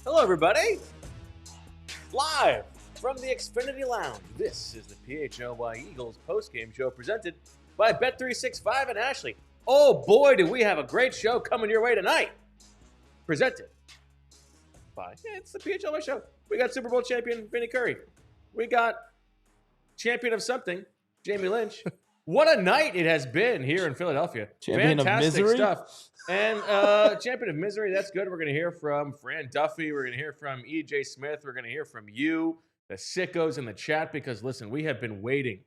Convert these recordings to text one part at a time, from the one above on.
Hello, everybody. Live from the Xfinity Lounge, this is the PHLY Eagles postgame show presented by Bet365 and Ashley. Oh, boy, do we have a great show coming your way tonight. Presented by, it's the PHLY show. We got Super Bowl champion Vinny Curry. We got champion of something, Jamie Lynch. What a night it has been here in Philadelphia. Champion Fantastic of misery stuff. And champion of misery, that's good. We're going to hear from Fran Duffy. We're going to hear from EJ Smith. We're going to hear from you, the sickos in the chat, because, listen, we have been waiting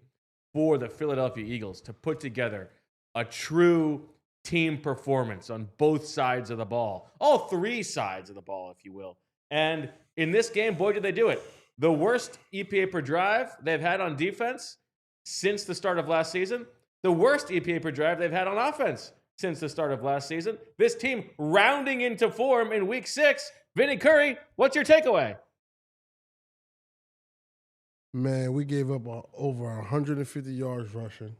for the Philadelphia Eagles to put together a true team performance on both sides of the ball. All three sides of the ball, if you will. And in this game, boy, did they do it. The worst EPA per drive they've had on defense since the start of last season. The worst EPA per drive they've had on offense since the start of last season. This team rounding into form in week 6. Vinny Curry, what's your takeaway? Man, we gave up over 150 yards rushing.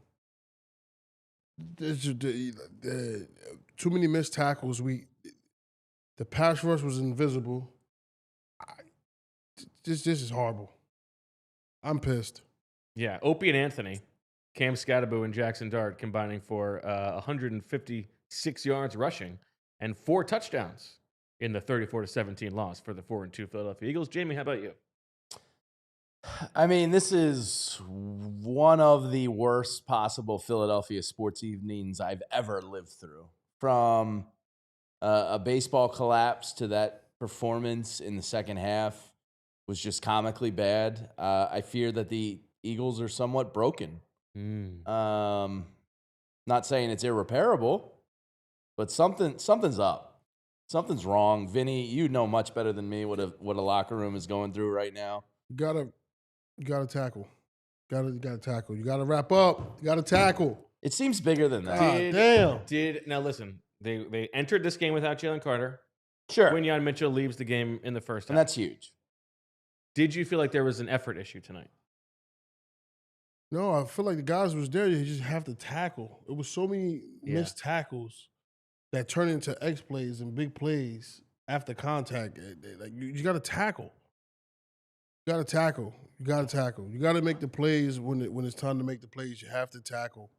Too many missed tackles. The pass rush was invisible. This is horrible. I'm pissed. Yeah, Opie and Anthony, Cam Skattebo and Jaxson Dart combining for 156 yards rushing and 4 touchdowns in the 34-17 loss for the 4-2 Philadelphia Eagles. Jamie, how about you? I mean, this is one of the worst possible Philadelphia sports evenings I've ever lived through. From a baseball collapse to that performance in the second half was just comically bad. I fear that the Eagles are somewhat broken. Not saying it's irreparable, but something's up. Something's wrong. Vinny, you know much better than me what a locker room is going through right now. You gotta tackle. You gotta tackle. You gotta wrap up. You gotta tackle. It seems bigger than that. Damn. Now listen, they entered this game without Jalen Carter. Sure. Quinyon Mitchell leaves the game in the first half. And that's huge. Did you feel like there was an effort issue tonight? No, I feel like the guys was there. You just have to tackle. It was so many missed tackles that turn into X plays and big plays after contact. Like you got to tackle. You got to tackle. You got to tackle. You got to make the plays when it's time to make the plays. You have to tackle.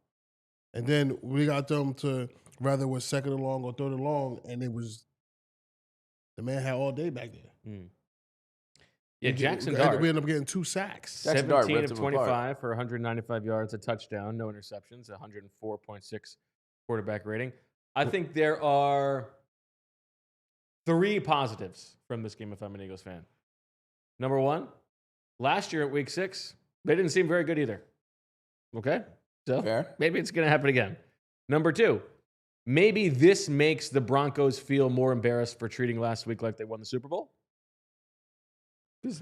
And then we got them to rather it was second and long or third and long, and it was the man had all day back there. Yeah, Jaxson Dart. We ended up getting 2 sacks. 17 of 25 for 195 yards, a touchdown, no interceptions, 104.6 quarterback rating. I think there are 3 positives from this game if I'm an Eagles fan. Number 1, last year at week 6, they didn't seem very good either. Okay? So Fair. Maybe it's going to happen again. Number 2, maybe this makes the Broncos feel more embarrassed for treating last week like they won the Super Bowl.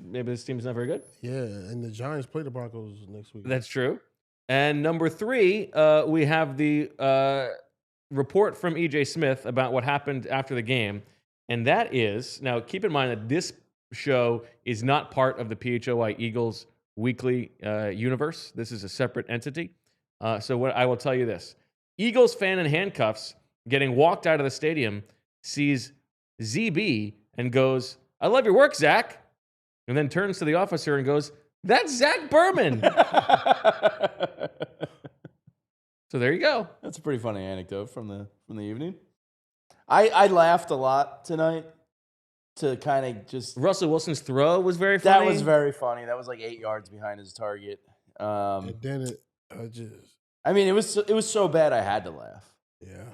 Maybe this team's not very good. Yeah, and the Giants play the Broncos next week. That's true. And number 3, we have the report from EJ Smith about what happened after the game. And that is, now keep in mind that this show is not part of the PHLY Eagles weekly universe. This is a separate entity. So what I will tell you this. Eagles fan in handcuffs getting walked out of the stadium sees ZB and goes, "I love your work, Zach." And then turns to the officer and goes, "That's Zach Berman." So there you go. That's a pretty funny anecdote from the evening. I laughed a lot tonight to kind of just... Russell Wilson's throw was very funny. That was very funny. That was like 8 yards behind his target. And then it was so bad I had to laugh. Yeah.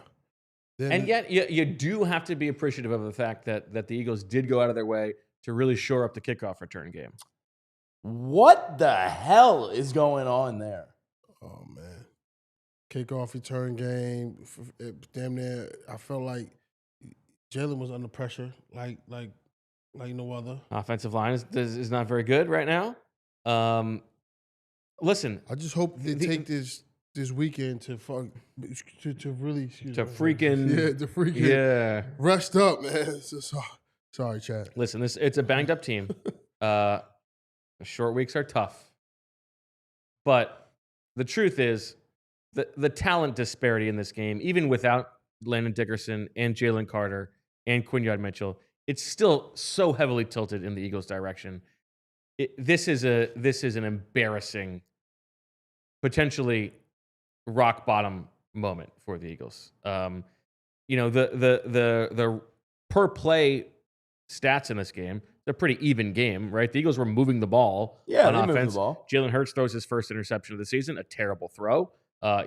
And yet you do have to be appreciative of the fact that the Eagles did go out of their way to really shore up the kickoff return game. What the hell is going on there? Oh man, kickoff return game. Damn near, I felt like Jalen was under pressure, like no other. Offensive line is not very good right now. Listen, I just hope they take this weekend to really to freaking rest up, man. Sorry, Chad. Listen, it's a banged up team. Short weeks are tough, but the truth is the talent disparity in this game, even without Landon Dickerson and Jalen Carter and Quinyon Mitchell, it's still so heavily tilted in the Eagles' direction. This is an embarrassing, potentially rock bottom moment for the Eagles. The per play stats in this game, they're a pretty even game, right? The Eagles were moving the ball on offense. Jalen Hurts throws his first interception of the season, a terrible throw.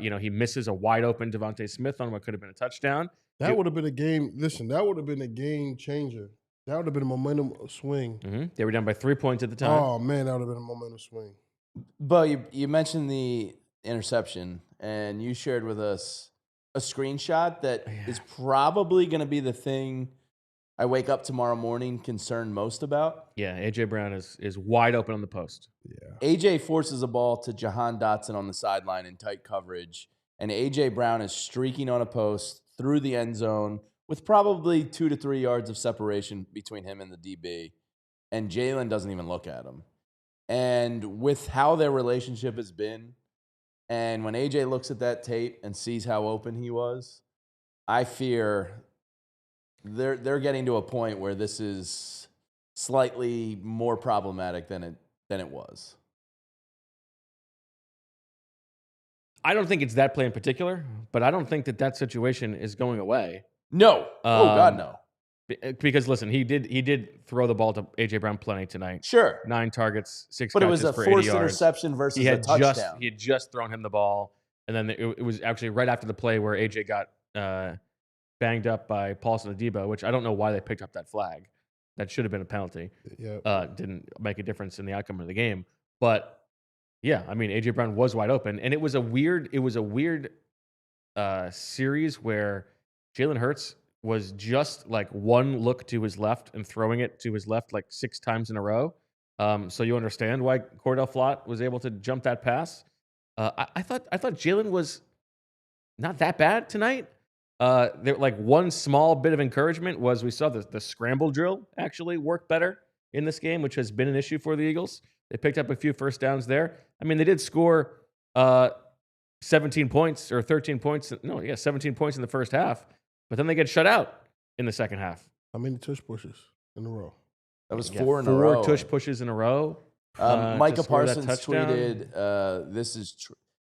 He misses a wide open DeVonta Smith on what could have been a touchdown. That would have been a game. Listen, that would have been a game changer. That would have been a momentum swing. Mm-hmm. They were down by 3 points at the time. Oh man, that would have been a momentum swing. But you mentioned the interception, and you shared with us a screenshot that is probably going to be the thing I wake up tomorrow morning concerned most about. Yeah, A.J. Brown is wide open on the post. Yeah. A.J. forces a ball to Jahan Dotson on the sideline in tight coverage, and A.J. Brown is streaking on a post through the end zone with probably 2 to 3 yards of separation between him and the DB, and Jalen doesn't even look at him. And with how their relationship has been, and when A.J. looks at that tape and sees how open he was, I fear they're getting to a point where this is slightly more problematic than it was. I don't think it's that play in particular, but I don't think that situation is going away. No. God, no. Because listen, he did throw the ball to A.J. Brown plenty tonight. Sure. 9 targets, 6 but catches it was a for 80 forced yards. interception versus a touchdown. He had just thrown him the ball, and then it was actually right after the play where A.J. got banged up by Paulson Adebo, which I don't know why they picked up that flag. That should have been a penalty. Yep. Didn't make a difference in the outcome of the game. But yeah, I mean, A.J. Brown was wide open, and it was a weird series where Jalen Hurts was just like one look to his left and throwing it to his left like 6 times in a row. So you understand why Cordell Flott was able to jump that pass. I thought Jalen was not that bad tonight. There, like one small bit of encouragement was we saw the scramble drill actually work better in this game, which has been an issue for the Eagles. They picked up a few first downs there. I mean, they did score 17 points or 13 points. 17 points in the first half, but then they get shut out in the second half. How many tush pushes in a row? That was 4 in a row. 4 tush pushes in a row. Micah Parsons tweeted,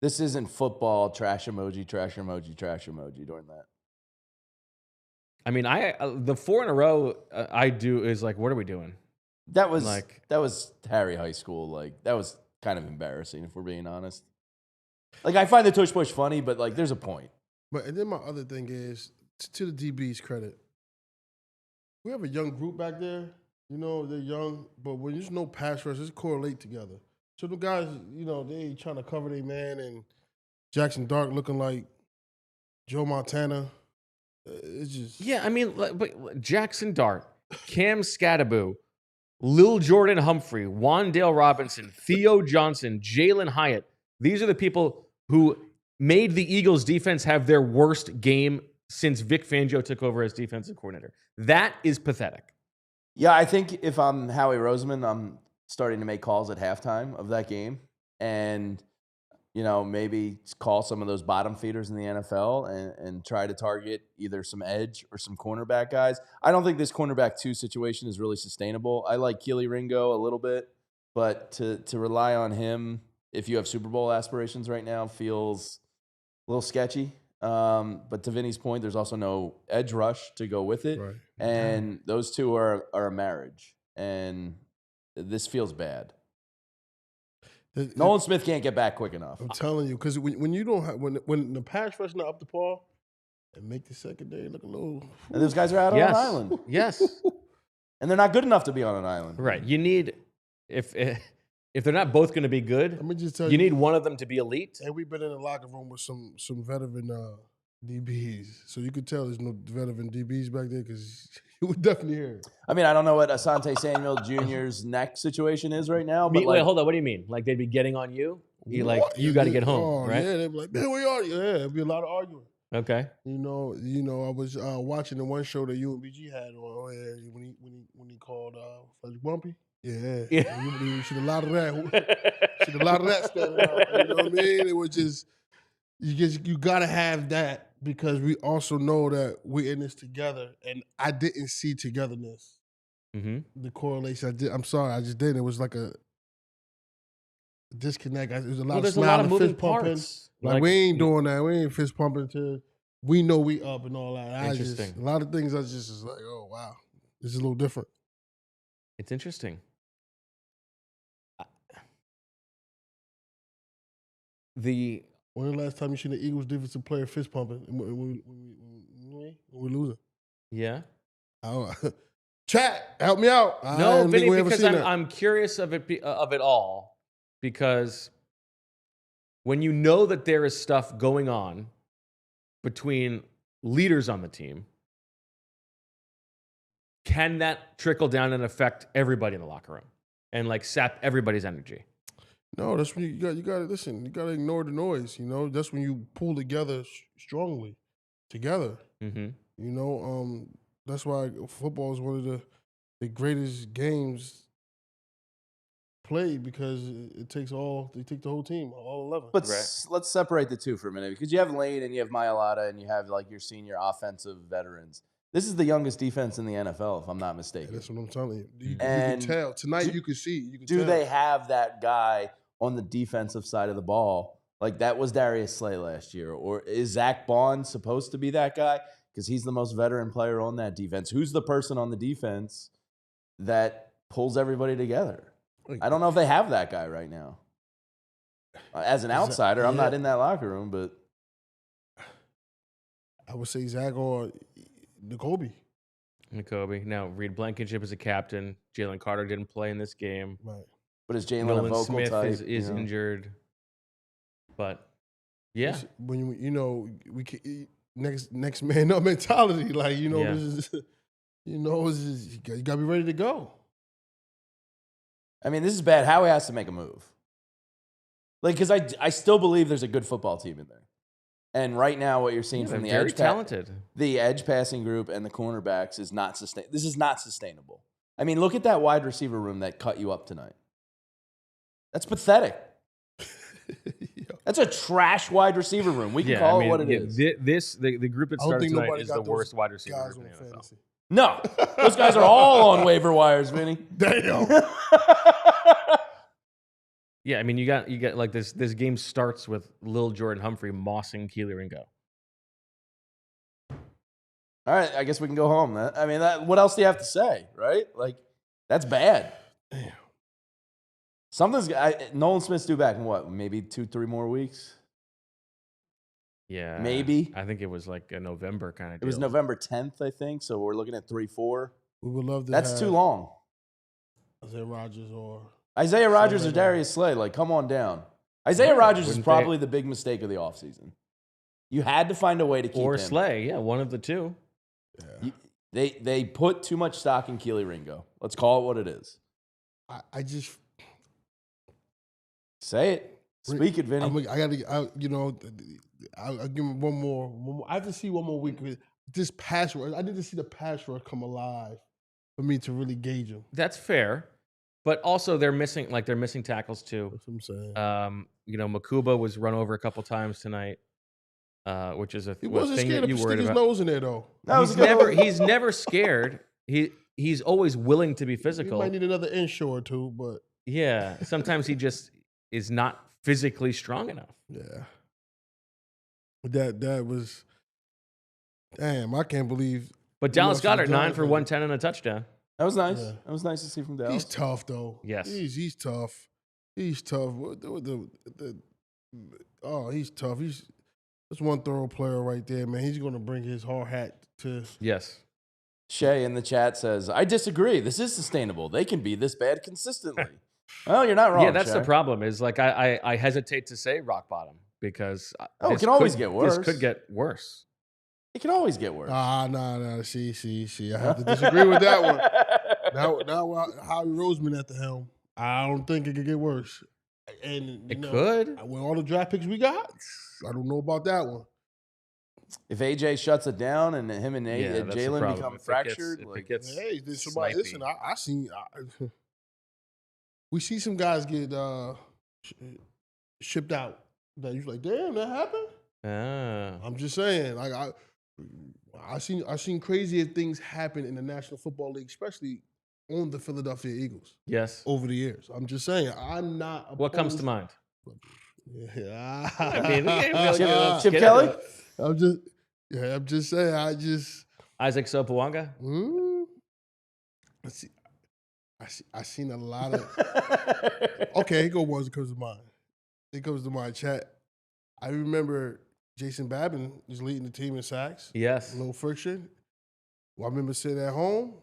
this isn't football, trash emoji during that. I mean, the 4 in a row I do is like, what are we doing? That was Harry High School. Like, that was kind of embarrassing, if we're being honest. Like, I find the tush push funny, but like, there's a point. But and then my other thing is, to the DB's credit, we have a young group back there. You know, they're young, but when there's no pass rush, just correlate together. So the guys, you know, they trying to cover their man, and Jaxson Dart looking like Joe Montana. It's just I mean, but Jaxson Dart, Cam Skattebo, Lil Jordan Humphrey, Wandale Robinson, Theo Johnson, Jalen Hyatt. These are the people who made the Eagles defense have their worst game since Vic Fangio took over as defensive coordinator. That is pathetic. Yeah, I think if I'm Howie Roseman, I'm starting to make calls at halftime of that game and, you know, maybe call some of those bottom feeders in the NFL and try to target either some edge or some cornerback guys. I don't think this cornerback 2 situation is really sustainable. I like Keely Ringo a little bit, but to rely on him if you have Super Bowl aspirations right now feels a little sketchy. But to Vinny's point, there's also no edge rush to go with it. Right. And those two are a marriage. And this feels bad. Nolan Smith can't get back quick enough. I'm telling you, because when you don't have when the pass rush not up the ball and make the secondary look a little, and those guys are out on an island. Yes, and they're not good enough to be on an island. Right. You need if if they're not both going to be good, Let me just tell you need one of them to be elite. And we've been in the locker room with some veteran DBs, so you could tell there's no veteran DBs back there because you would definitely hear it. I mean, I don't know what Asante Samuel Jr.'s neck situation is right now, but Wait, hold on. What do you mean? Like they'd be getting on you? You What? you got to get home, right? Yeah, they'd be like, man, where are you? Yeah, it'd be a lot of arguing. Okay. You know, I was watching the one show that UNBG had on when he called Fudge Bumpy. Yeah. You should have a lot of that. Should have a lot of that standing out. You know what I mean? It was just you gotta have that because we also know that we're in this together. And I didn't see togetherness. Mm-hmm. The correlation I'm sorry, I just didn't. It was like a disconnect. There's a lot of smiling, fist pumping. Like we ain't doing that. We ain't fist pumping till we know we up and all that. Interesting. A lot of things I just like, oh wow, this is a little different. It's interesting. When the last time you seen the Eagles defensive player fist pumping when we losing? Yeah. Chat, help me out. No, Vinny, because I'm curious of it all. Because when you know that there is stuff going on between leaders on the team, can that trickle down and affect everybody in the locker room and like sap everybody's energy? No, that's when you got to listen. You got to ignore the noise. You know, that's when you pull together strongly, together. Mm-hmm. You know, that's why football is one of the greatest games played because it takes they take the whole team, all 11. But let's separate the two for a minute because you have Lane and you have Mailata and you have like your senior offensive veterans. This is the youngest defense in the NFL, if I'm not mistaken. Yeah, that's what I'm telling you. You can tell. Tonight you can see. You can do tell. they have that guy on the defensive side of the ball? Like that was Darius Slay last year. Or is Zach Bond supposed to be that guy? Because he's the most veteran player on that defense. Who's the person on the defense that pulls everybody together? I don't know if they have that guy right now. As an outsider, I'm not in that locker room, but I would say Zach or N'Kobe. Now, Reed Blankenship is a captain. Jalen Carter didn't play in this game. Right. But is Jalen a vocal Smith type? is injured. But yeah, when we can, next man up mentality, like this is, you gotta be ready to go. I mean, this is bad. Howie has to make a move. Like, because I still believe there's a good football team in there. And right now, what you're seeing from the the edge passing group and the cornerbacks is not sustainable. This is not sustainable. I mean, look at that wide receiver room that cut you up tonight. That's pathetic. That's a trash wide receiver room. We can call it what it is. The group that started tonight is the worst wide receiver group in the NFL. Fantasy. No, those guys are all on waiver wires, Vinny. Damn. Yeah, I mean, you got like this game starts with Lil Jordan Humphrey mossing Keely Ringo. All right, I guess we can go home. I mean, what else do you have to say, right? Like, that's bad. Damn. Nolan Smith's due back in what, maybe 2-3 more weeks? Yeah. Maybe. I think it was like a November kind of deal. It was November 10th, I think, so we're looking at 3-4. We would love to That's too long. Isaiah Rodgers or Darius Slay, like, come on down. Isaiah Rodgers is probably the big mistake of the offseason. You had to find a way to keep him. Or Slay, yeah, one of the two. Yeah. They put too much stock in Keely Ringo. Let's call it what it is. I just... Say it. Speak it, Vinny. I'll give him one more. I have to see one more week. This pass rush, I need to see the pass rush come alive for me to really gauge him. That's fair. But also they're missing tackles too. That's what I'm saying. Makuba was run over a couple times tonight, which is he wasn't thing scared that to you stick worried his about. nose in there though. He's never scared. He's always willing to be physical. He might need another inshore or two, but yeah, sometimes he just is not physically strong enough. Yeah. That was damn, I can't believe. But Dallas Goedert 9 for 110 and a touchdown. That was nice. Yeah. That was nice to see from Dallas. He's tough though. Yes. He's tough. He's tough. He's tough. That's one thorough player right there, man. He's gonna bring his hard hat to Yes. Shay in the chat says, I disagree. This is sustainable. They can be this bad consistently. Well, you're not wrong. Yeah, that's the Shaq. problem. Is like I hesitate to say rock bottom because it can always get worse. This could get worse. It can always get worse. No. See. I have to disagree with that one. Now, Howie Roseman at the helm. I don't think it could get worse. And It could. with all the draft picks we got, I don't know about that one. If AJ shuts it down and him and Yeah, that's the Jalen problem. become If it fractured, gets- if like, it gets Hey, there's somebody. snipey. Listen, I seen. We see some guys get shipped out. That you're like, damn, that happened. I'm just saying, like I seen crazier things happen in the National Football League, especially on the Philadelphia Eagles Yes. over the years. I'm just saying, I'm not. What comes to mind? Yeah. I mean, let's Chip get Kelly? into it. I'm just saying, Isaac Sopawanga. I seen a lot of. Okay, here go ones that comes to mind. It comes to mind, chat. I remember Jason Babin was leading the team in sacks. Yes. A little friction. Well, I remember sitting at home.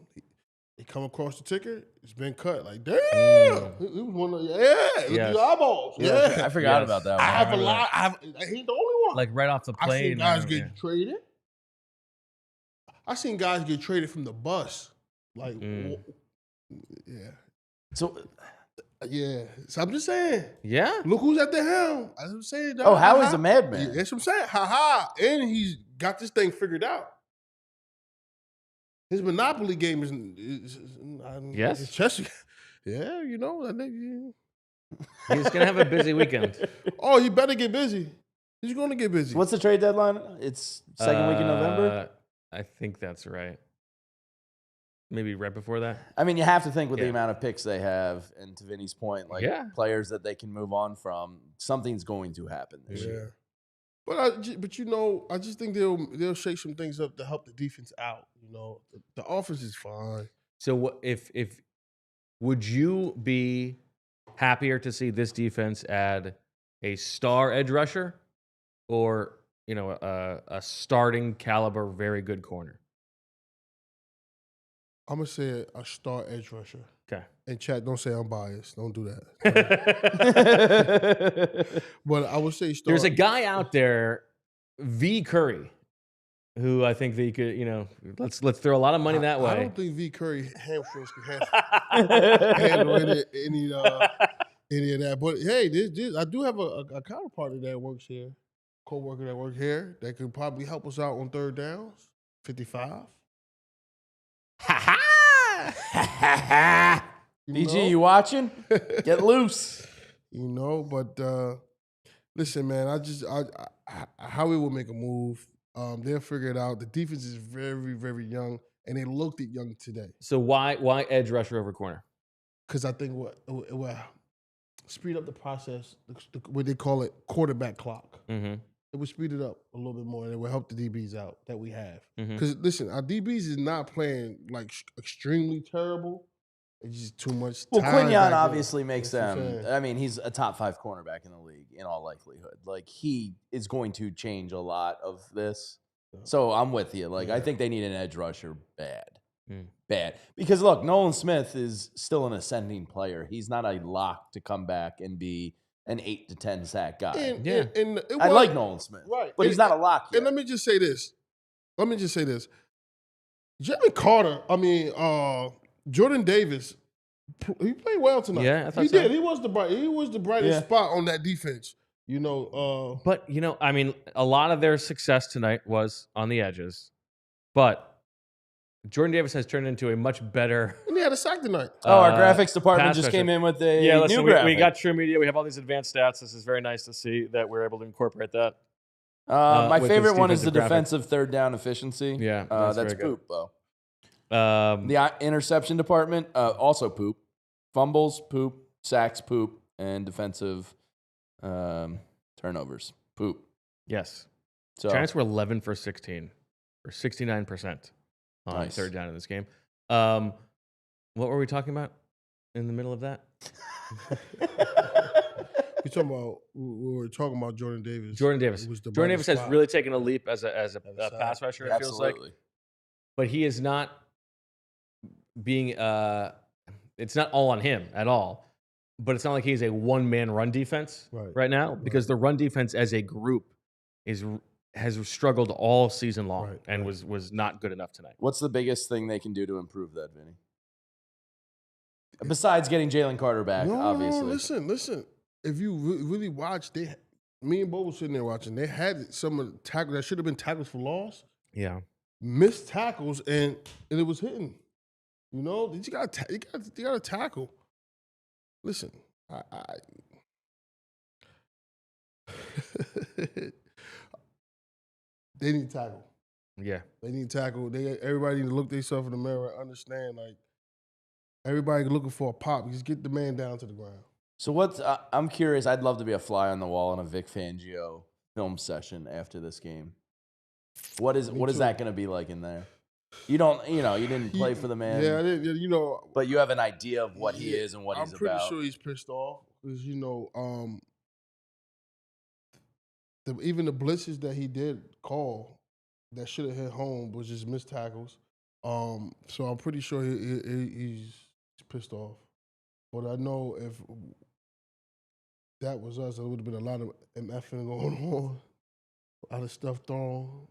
He come across the ticker. It's been cut. Like, damn. It was one of, look at Yes. the eyeballs. Yeah. I forgot Yes. about that I one. have a remember lot. He ain't the only one. Like right off the I plane. seen guys get traded. I seen guys get traded from the bus. Like, yeah. So, Yeah. So I'm just saying. Yeah. Look who's at the helm. I'm saying. Howie's a madman. Yeah, that's what I'm saying. And he's got this thing figured out. His Monopoly game is Yes. It's chess. Yeah, you know. I think, He's gonna have a busy weekend. Oh, you better get busy. He's going to get busy. what's the trade deadline? It's second week in November? I think that's right. Maybe right before that. I mean, you have to think with the Yeah. amount of picks they have, and to Vinny's point, like players that they can move on from, something's going to happen this year. But you know, I just think they'll shake some things up to help the defense out. You know, the offense is fine. So what if would you be happier to see this defense add a star edge rusher or a starting caliber very good corner? I'm gonna say a star edge rusher. Okay. And chat, don't say I'm biased. Don't do that. But I would say star. There's a guy out there, V Curry, who I think they could, let's throw a lot of money that way. I don't think V Curry hamstrings can handle any of that. But hey, I do have a counterpart that works here, co-worker that works here that could probably help us out on third downs. 55. BG, you watching? Get loose. You know, but listen, man, Howie will make a move. They'll figure it out. The defense is very, very young, and they looked it young today. So why edge rusher over corner? Because I think what speed up the process, what they call it, quarterback clock. Mm-hmm. It would speed it up a little bit more, and it will help the DBs out that we have. Mm-hmm. Because listen, our DBs is not playing like extremely terrible. It's just too much time. Well, Quinyon back there. obviously makes That's what I'm them. saying. I mean, he's a top 5 cornerback in the league in all likelihood. Like, he is going to change a lot of this. So I'm with you. Like, I think they need an edge rusher bad. Bad. Because look, Nolan Smith is still an ascending player. He's not a lock to come back and be an 8 to 10 sack guy. And I like Nolan Smith. Right. But he's not a lock yet. And let me just say this. Jalen Carter, Jordan Davis, he played well tonight. Yeah, I thought he so. did. He was the brightest spot on that defense. But a lot of their success tonight was on the edges. But Jordan Davis has turned into a much better. And he had a sack tonight. Our graphics department pass just rusher. came in with a listen, new we graphic. got True Media. We have all these advanced stats. This is very nice to see that we're able to incorporate that. My with favorite this one is the defensive graphic. defensive third down efficiency. Yeah, that's very good. poop, though. The The interception department, also poop. Fumbles, poop. Sacks, poop. And defensive turnovers, poop. Yes. So Giants were 11 for 16, or 69% on Nice. third down in this game. What were we talking about in the middle of that? We were talking about Jordan Davis. Jordan Davis. Was the Jordan Davis has brightest spot. really taken a leap as a pass rusher, it feels like. absolutely. But he is not being it's not all on him at all. but it's not like he's a one-man run defense right now because the run defense as a group has struggled all season long and was not good enough tonight. What's the biggest thing they can do to improve that, Vinny? Besides getting Jalen Carter back, obviously. No, listen. If you really watch, me and Bo was sitting there watching. They had some of the tackles that should have been tackles for loss. Yeah. Missed tackles, and it was hitting. You know, you got to tackle. Listen, they need to tackle. Yeah. They need to tackle. Everybody need to look themselves in the mirror and understand, like, everybody looking for a pop. Just get the man down to the ground. So I'm curious. I'd love to be a fly on the wall in a Vic Fangio film session after this game. What is that going to be like in there? You didn't play for the man. Yeah, I did, but you have an idea of what he is and what he's about. I'm pretty sure he's pissed off because even the blitzes that he did call that should have hit home was just missed tackles. So I'm pretty sure he's pissed off. But I know if that was us, there would have been a lot of MFing going on, a lot of stuff thrown.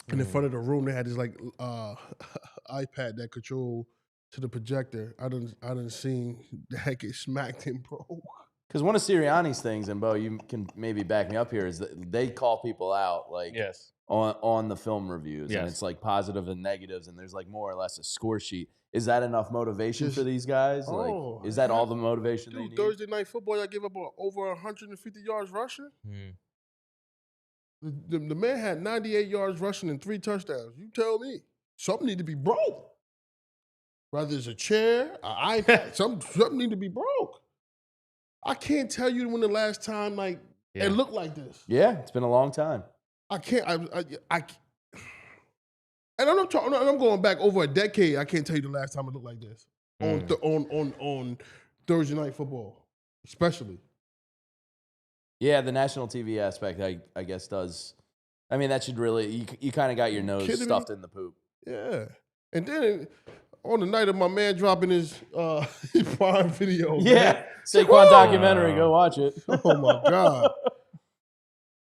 And in front of the room, they had this like iPad that control to the projector. I done seen that get smacked and broke. Because one of Sirianni's things, and Bo, you can maybe back me up here, is that they call people out on the film reviews, and it's like positive and negatives, and there's like more or less a score sheet. Is that enough motivation for these guys? Is that all the motivation they need? Thursday night football, I gave up over 150 yards rushing. The man had 98 yards rushing and 3 touchdowns. You tell me. Something need to be broke. Whether it's a chair, an iPad, something need to be broke. I can't tell you when the last time it looked like this. Yeah, it's been a long time. I can't. And I'm going back over a decade. I can't tell you the last time it looked like this on Thursday night football, especially. Yeah, the national TV aspect, I guess, does. I mean, that should really you kind of got your nose stuffed in the poop. Yeah, and then on the night of my man dropping his Prime Video, Saquon documentary, go watch it. Oh my God,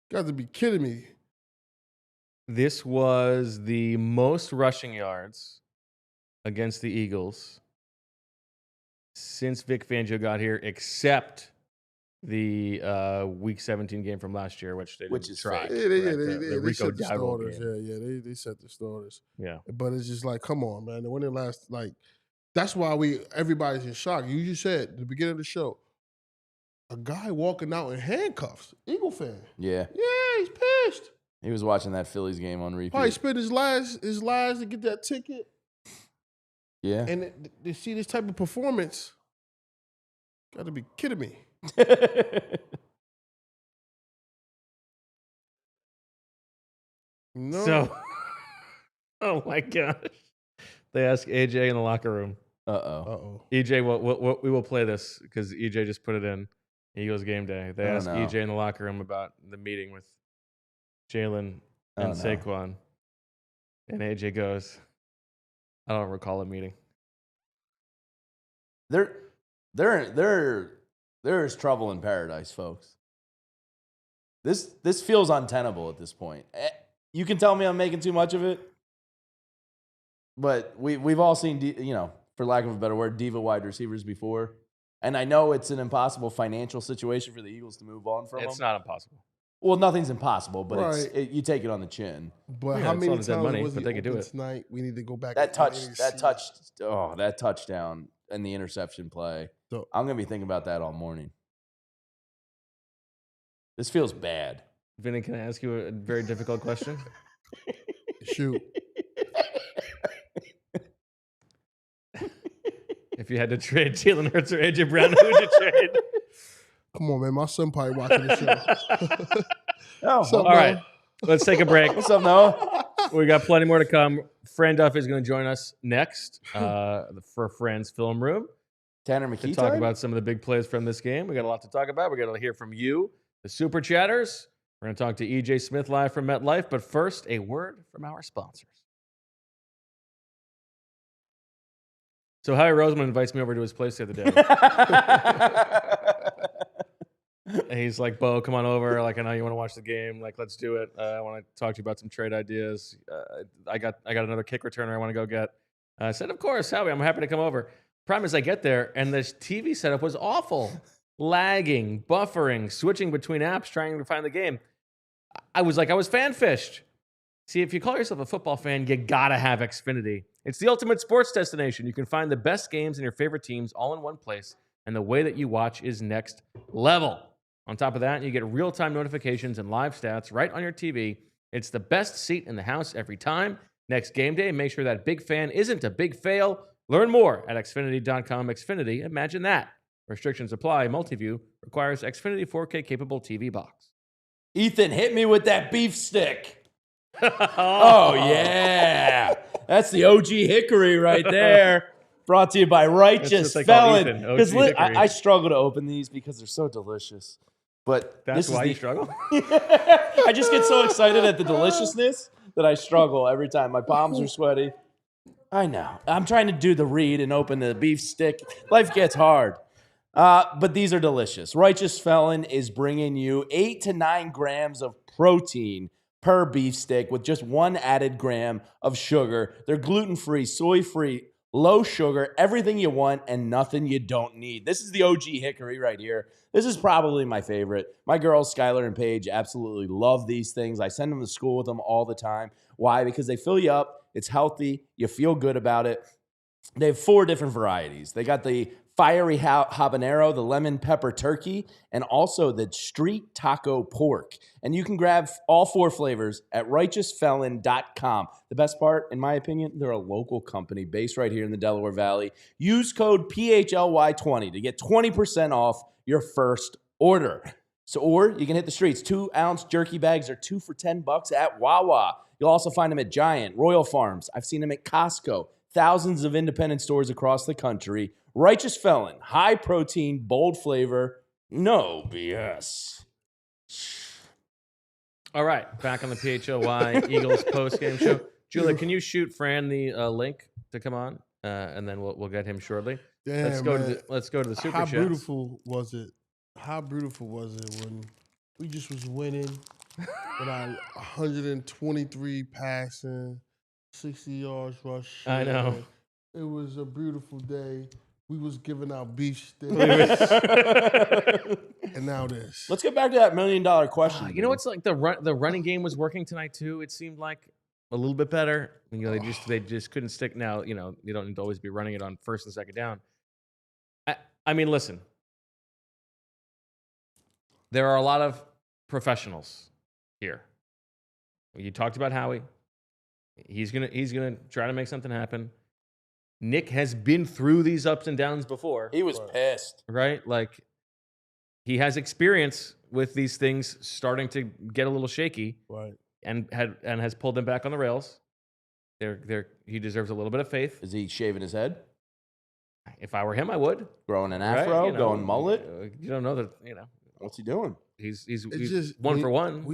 got to be kidding me. This was the most rushing yards against the Eagles since Vic Fangio got here, except the Week 17 game from last year, which is try. They set the starters. They set the starters. Yeah, but it's just like, come on, man. When it last, that's why everybody's in shock. You just said at the beginning of the show, a guy walking out in handcuffs, Eagle fan. Yeah, he's pissed. He was watching that Phillies game on repeat. Probably spent his lives to get that ticket. Yeah, and to see this type of performance, got to be kidding me. No. So, oh my gosh. They ask AJ in the locker room. EJ, we will play this because EJ just put it in Eagles game day. They ask EJ in the locker room about the meeting with Jalen and Saquon. And AJ goes, I don't recall a meeting. There is trouble in paradise, folks. This feels untenable at this point. You can tell me I'm making too much of it, but we've all seen, for lack of a better word, diva wide receivers before. And I know it's an impossible financial situation for the Eagles to move on from them. It's not impossible. Well, nothing's impossible, but you take it on the chin. But how many times was they could do it tonight? We need to go back. That touchdown and the interception play. So, I'm going to be thinking about that all morning. This feels bad. Vinny, can I ask you a very difficult question? Shoot. If you had to trade Jalen Hurts or AJ Brown, who would you trade? Come on, man. My son probably watching the show. All right. Let's take a break. What's up, Noah? We got plenty more to come. Fran Duffy is going to join us next for Fran's Film Room. Tanner McKee to talk about some of the big plays from this game. We got a lot to talk about. We're going to hear from you, the Super Chatters. We're going to talk to EJ Smith live from MetLife. But first, a word from our sponsors. So Howie Roseman invites me over to his place the other day. And he's like, Bo, come on over. Like, I know you want to watch the game. Like, let's do it. I want to talk to you about some trade ideas. I got another kick returner I want to go get. I said, of course, Howie, I'm happy to come over. Problem is I get there, and this TV setup was awful. Lagging, buffering, switching between apps, trying to find the game. I was fan-fished. See, if you call yourself a football fan, you gotta have Xfinity. It's the ultimate sports destination. You can find the best games and your favorite teams all in one place, and the way that you watch is next level. On top of that, you get real-time notifications and live stats right on your TV. It's the best seat in the house every time. Next game day, make sure that big fan isn't a big fail. Learn more at Xfinity.com. Xfinity, imagine that. Restrictions apply. Multiview requires Xfinity 4K capable TV box. Ethan, hit me with that beef stick. Oh, yeah. That's the OG Hickory right there. Brought to you by Righteous Felon. Because I struggle to open these because they're so delicious. But that's why you struggle? I just get so excited at the deliciousness that I struggle every time. My palms are sweaty. I know. I'm trying to do the read and open the beef stick. Life gets hard. But these are delicious. Righteous Felon is bringing you 8 to 9 grams of protein per beef stick with just 1 added gram of sugar. They're gluten-free, soy-free, low sugar, everything you want and nothing you don't need. This is the OG Hickory right here. This is probably my favorite. My girls, Skylar and Paige, absolutely love these things. I send them to school with them all the time. Why? Because they fill you up. It's healthy. You feel good about it. They have 4 different varieties. They got the fiery habanero, the lemon pepper turkey, and also the street taco pork. And you can grab all 4 flavors at righteousfelon.com. The best part, in my opinion, they're a local company based right here in the Delaware Valley. Use code PHLY20 to get 20% off your first order. Or you can hit the streets. 2-ounce jerky bags are 2 for $10 at Wawa. You'll also find them at Giant, Royal Farms. I've seen them at Costco. Thousands of independent stores across the country. Righteous Felon, high protein, bold flavor, no BS. All right, back on the PHLY Eagles postgame show. Julia, can you shoot Fran the link to come on, and then we'll get him shortly. Damn, let's go to the super How chats. beautiful was it? How beautiful was it when we just was winning with our 123 passing, 60 yards rush. I know. It was a beautiful day. We was giving out beef sticks. And now this. Let's get back to that $1 million question. You know what's like the running game was working tonight too. It seemed like a little bit better. You know, they just couldn't stick. Now you know you don't need to always be running it on first and second down. I mean, listen. There are a lot of professionals here. You talked about Howie. He's gonna try to make something happen. Nick has been through these ups and downs before. He was pissed. Right? Like, he has experience with these things starting to get a little shaky. Right. And has pulled them back on the rails. He deserves a little bit of faith. Is he shaving his head? If I were him, I would. Growing an afro, right? You know, going mullet? You don't know that, you know. What's he doing? He's just, one for one.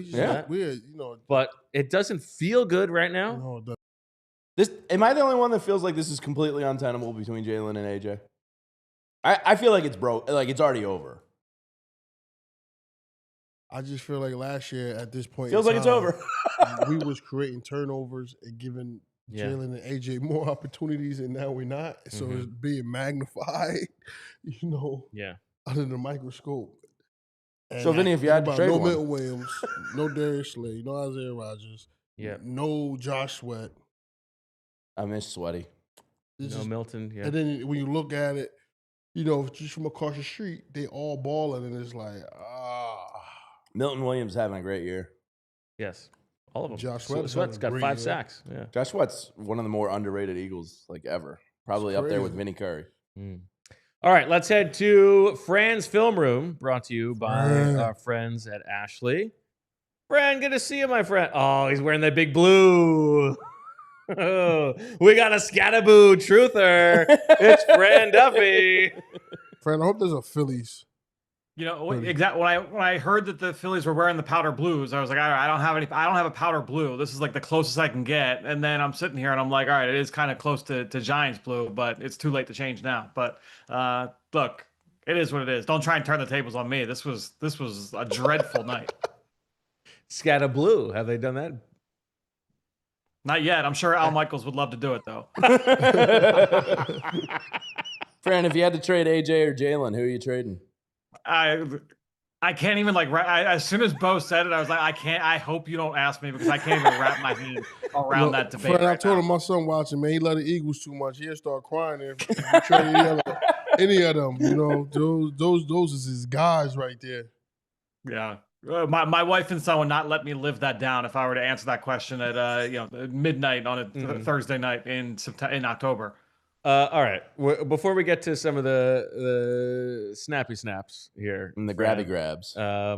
But it doesn't feel good right now. No, Am I the only one that feels like this is completely untenable between Jalen and AJ? I feel like it's broke. Like it's already over. I just feel like last year at this point, feels like it's over. We was creating turnovers and giving Jalen and AJ more opportunities, and now we're not. So it's being magnified, you know, under the microscope. And so, Vinny, if you had to trade no one. Milton Williams, no Darius Slay, no Isaiah Rodgers, no Josh Sweat. I miss Sweaty. No Milton, And then when you look at it, you know, just from across the street, they all balling, and it's like, Milton Williams having a great year. Yes. All of them. Josh Sweat's got 5 sacks. Yeah. Josh Sweat's one of the more underrated Eagles like ever. Probably up there with Vinny Curry. All right, let's head to Fran's Film Room, brought to you by our friends at Ashley. Fran, good to see you, my friend. Oh, he's wearing that big blue. Oh, we got a Skattebo truther. It's Fran Duffy. Fran, I hope there's a Phillies You know, exactly. When I heard that the Phillies were wearing the powder blues, I was like, all right, I don't have a powder blue. This is like the closest I can get. And then I'm sitting here and I'm like, all right, it is kind of close to Giants blue, but it's too late to change now. But look, it is what it is. Don't try and turn the tables on me. This was a dreadful night. Skattebo, have they done that? Not yet. I'm sure Al Michaels would love to do it though. Fran, if you had to trade AJ or Jalen, who are you trading? I can't even as soon as Bo said it, I was like, I hope you don't ask me because I can't even wrap my head around that debate. Fred, I told him my son watching, man, he love the Eagles too much. He'll start crying if you trade any of them. You know, those is his guys right there. Yeah. My wife and son would not let me live that down if I were to answer that question at midnight on a Thursday night in October. All right. Before we get to some of the snappy snaps here and the grabby grabs, I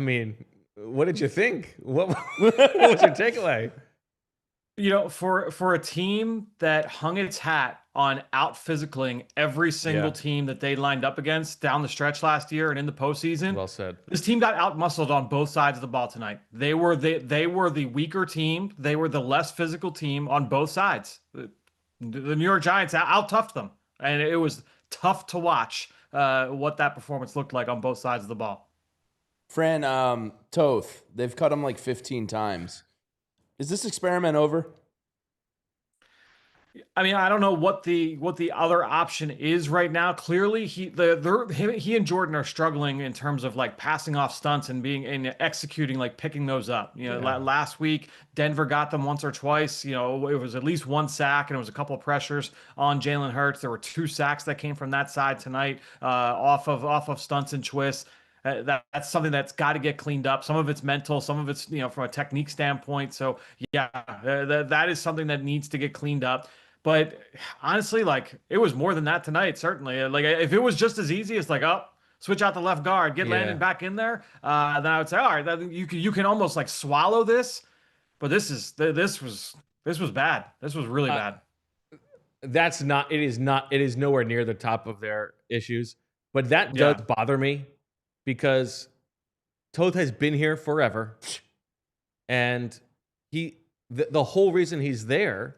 mean, what did you think? What was your takeaway? You know, for a team that hung its hat on out physicaling every single team that they lined up against down the stretch last year and in the postseason. Well said. This team got out muscled on both sides of the ball tonight. They were the weaker team. They were the less physical team on both sides. The New York Giants out-toughed them, and it was tough to watch what that performance looked like on both sides of the ball. Fran, Toth, they've cut him like 15 times. Is this experiment over? I mean, I don't know what the other option is right now. Clearly, he and Jordan are struggling in terms of like passing off stunts and executing, like picking those up. You know, last week Denver got them once or twice. You know, it was at least one sack and it was a couple of pressures on Jalen Hurts. There were 2 sacks that came from that side tonight, off of stunts and twists. That's something that's got to get cleaned up. Some of it's mental, some of it's, from a technique standpoint. So yeah, that is something that needs to get cleaned up. But honestly, like, it was more than that tonight, certainly. Like, if it was just as easy as like, switch out the left guard, get Landon back in there, then I would say, all right, you can almost like swallow this. But this was bad. This was really bad. It is nowhere near the top of their issues. But that does bother me because Toth has been here forever. And the whole reason he's there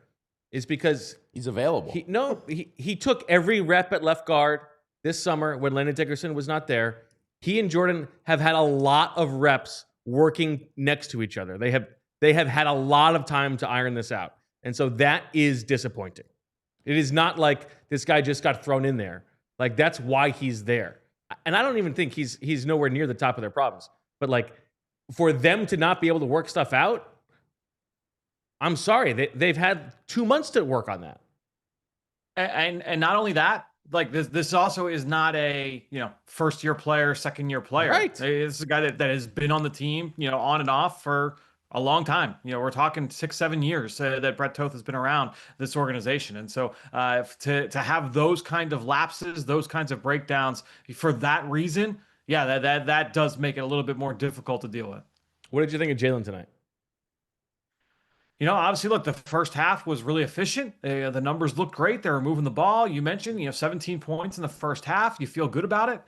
is because he's available. He took every rep at left guard this summer when Landon Dickerson was not there. He and Jordan have had a lot of reps working next to each other. They have had a lot of time to iron this out. And so that is disappointing. It is not like this guy just got thrown in there. Like, that's why he's there. And I don't even think he's nowhere near the top of their problems. But like, for them to not be able to work stuff out, I'm sorry. They've had 2 months to work on that. And not only that, like, this also is not a, first-year player, second-year player. Right. This is a guy that has been on the team, on and off for a long time. We're talking 6-7 years that Brett Toth has been around this organization. And so to have those kind of lapses, those kinds of breakdowns for that reason, that does make it a little bit more difficult to deal with. What did you think of Jalen tonight? Obviously, look, the first half was really efficient. The numbers looked great. They were moving the ball. You mentioned, 17 points in the first half. You feel good about it.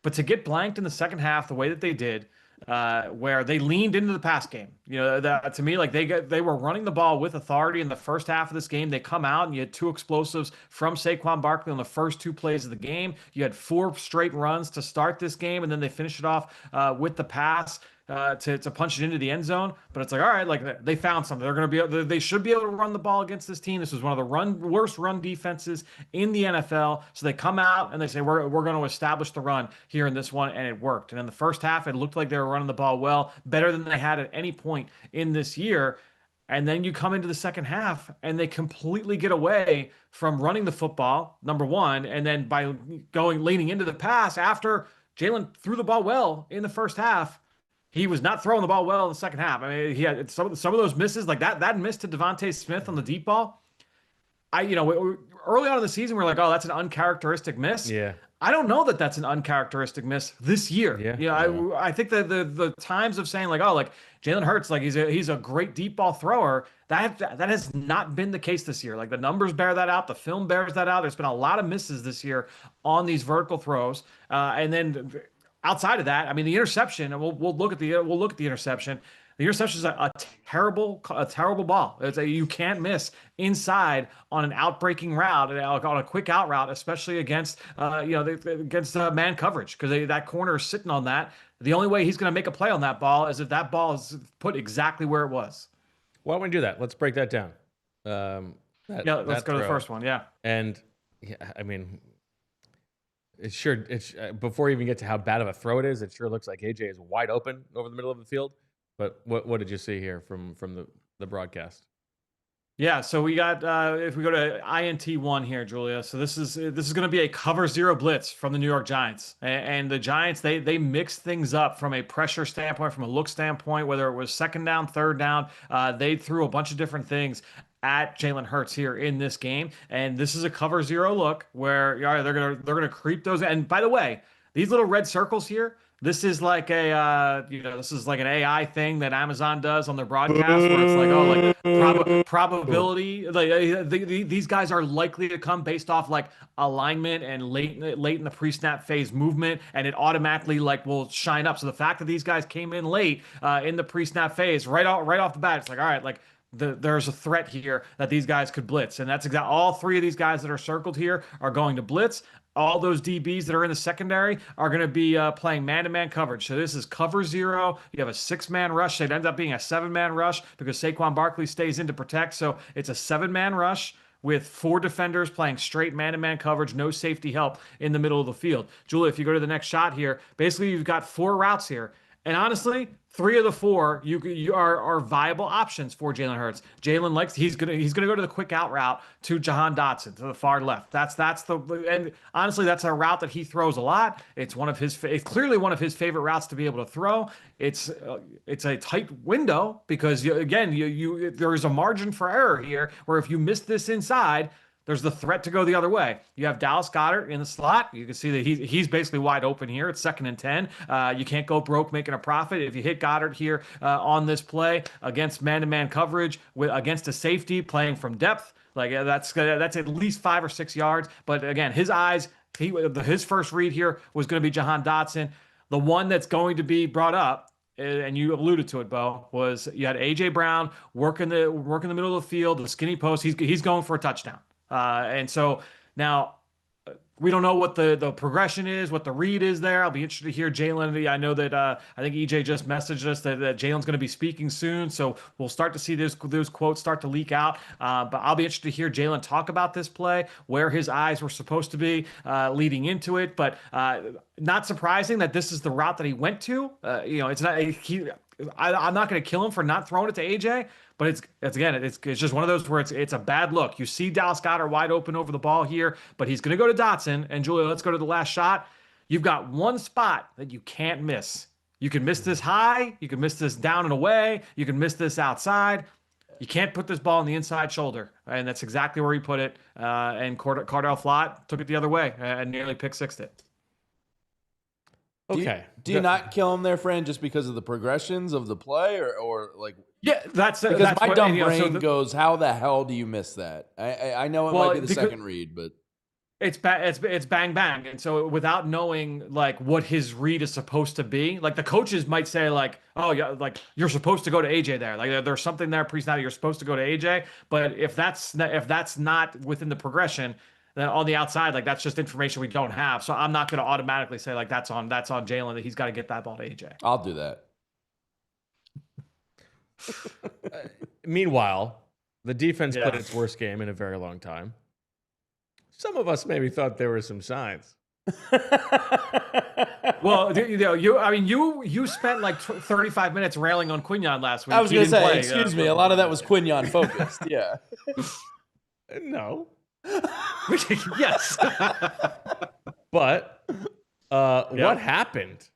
But to get blanked in the second half the way that they did, where they leaned into the pass game, that to me, like, they were running the ball with authority in the first half of this game. They come out and you had 2 explosives from Saquon Barkley on the first 2 plays of the game. You had 4 straight runs to start this game, and then they finished it off with the pass. To punch it into the end zone, but it's like, all right, like, they found something. They should be able to run the ball against this team. This was one of the worst run defenses in the NFL. So they come out and they say, we're going to establish the run here in this one, and it worked. And in the first half, it looked like they were running the ball well, better than they had at any point in this year. And then you come into the second half and they completely get away from running the football, number one, and then by leaning into the pass after Jalen threw the ball well in the first half. He was not throwing the ball well in the second half. I mean, he had some of those misses, like that miss to DeVonta Smith on the deep ball. Early on in the season, we're like, oh, that's an uncharacteristic miss. Yeah. I don't know that that's an uncharacteristic miss this year. Yeah. I think that the times of saying like, oh, like Jalen Hurts, like he's a great deep ball thrower, that has not been the case this year. Like the numbers bear that out, the film bears that out. There's been a lot of misses this year on these vertical throws, and then outside of that, I mean, the interception, and we'll look at the interception. The interception is a terrible ball. You can't miss inside on an outbreaking route, on a quick out route, especially against against man coverage, because that corner is sitting on that. The only way he's going to make a play on that ball is if that ball is put exactly where it was. Why don't we do that? Let's break that down. Let's go to the first one. Yeah, and I mean, it's before we even get to how bad of a throw it is, it sure looks like AJ is wide open over the middle of the field. But what did you see here from the broadcast? Yeah, so we got if we go to INT1 here, Julia. So this is going to be a cover 0 blitz from the New York Giants, and the Giants they mix things up from a pressure standpoint, from a look standpoint. Whether it was second down, third down, they threw a bunch of different things at Jalen Hurts here in this game, and this is a cover 0 look where they're gonna creep those. And by the way, these little red circles here. This is like this is like an AI thing that Amazon does on their broadcast, where it's like, probability. Like these guys are likely to come based off like alignment and late in the pre-snap phase movement, and it automatically like will shine up. So the fact that these guys came in late in the pre-snap phase, right off the bat, it's like, all right, like there's a threat here that these guys could blitz, and that's exactly all 3 of these guys that are circled here are going to blitz. All those DBs that are in the secondary are going to be playing man-to-man coverage. So this is cover 0. You have a 6-man rush. It ends up being a 7-man rush because Saquon Barkley stays in to protect. So it's a 7-man rush with 4 defenders playing straight man-to-man coverage, no safety help in the middle of the field. Julia, if you go to the next shot here, basically you've got 4 routes here. And honestly, 3 of the 4 you are viable options for Jalen Hurts. Jalen he's gonna go to the quick out route to Jahan Dotson to the far left. And honestly that's a route that he throws a lot. It's clearly one of his favorite routes to be able to throw. It's a tight window because there is a margin for error here where if you miss this inside, there's the threat to go the other way. You have Dallas Goedert in the slot. You can see that he's basically wide open here. It's 2nd and 10. You can't go broke making a profit. If you hit Goedert here on this play against man-to-man coverage against a safety playing from depth, like that's at least 5 or 6 yards. But again, his first read here was going to be Jahan Dotson. The one that's going to be brought up, and you alluded to it, Bo, was you had AJ Brown working the middle of the field, the skinny post. He's going for a touchdown. And so now we don't know what the progression is, what the read is there. I'll be interested to hear Jalen. I know that I think EJ just messaged us that Jalen's going to be speaking soon, so we'll start to see those quotes start to leak out. But I'll be interested to hear Jalen talk about this play, where his eyes were supposed to be leading into it. But not surprising that this is the route that he went to. It's not I'm not going to kill him for not throwing it to AJ. But it's just one of those where it's a bad look. You see Dallas Goedert wide open over the ball here, but he's going to go to Dotson. And Julia, let's go to the last shot. You've got one spot that you can't miss. You can miss this high. You can miss this down and away. You can miss this outside. You can't put this ball on the inside shoulder. And that's exactly where he put it. And Cardell Flott took it the other way and nearly pick-sixed it. Okay. Do you not kill him there, Fran, just because of the progressions of the play, or like? Yeah, that's my dumb brain goes, how the hell do you miss that? I know it might be the second read, but it's bang bang, and so without knowing like what his read is supposed to be, like the coaches might say like, oh yeah, like you're supposed to go to AJ there, like there's something there pre-snap you're supposed to go to AJ, but if that's not within the progression. Then on the outside, like that's just information we don't have. So I'm not going to automatically say like that's on Jalen that he's got to get that ball to AJ. I'll do that. Meanwhile, the defense played its worst game in a very long time. Some of us maybe thought there were some signs. Well, you spent like 35 minutes railing on Quinyon last week. I was going to say, excuse me, a lot of that was Quinyon focused. Yeah. No. Yes. But what happened?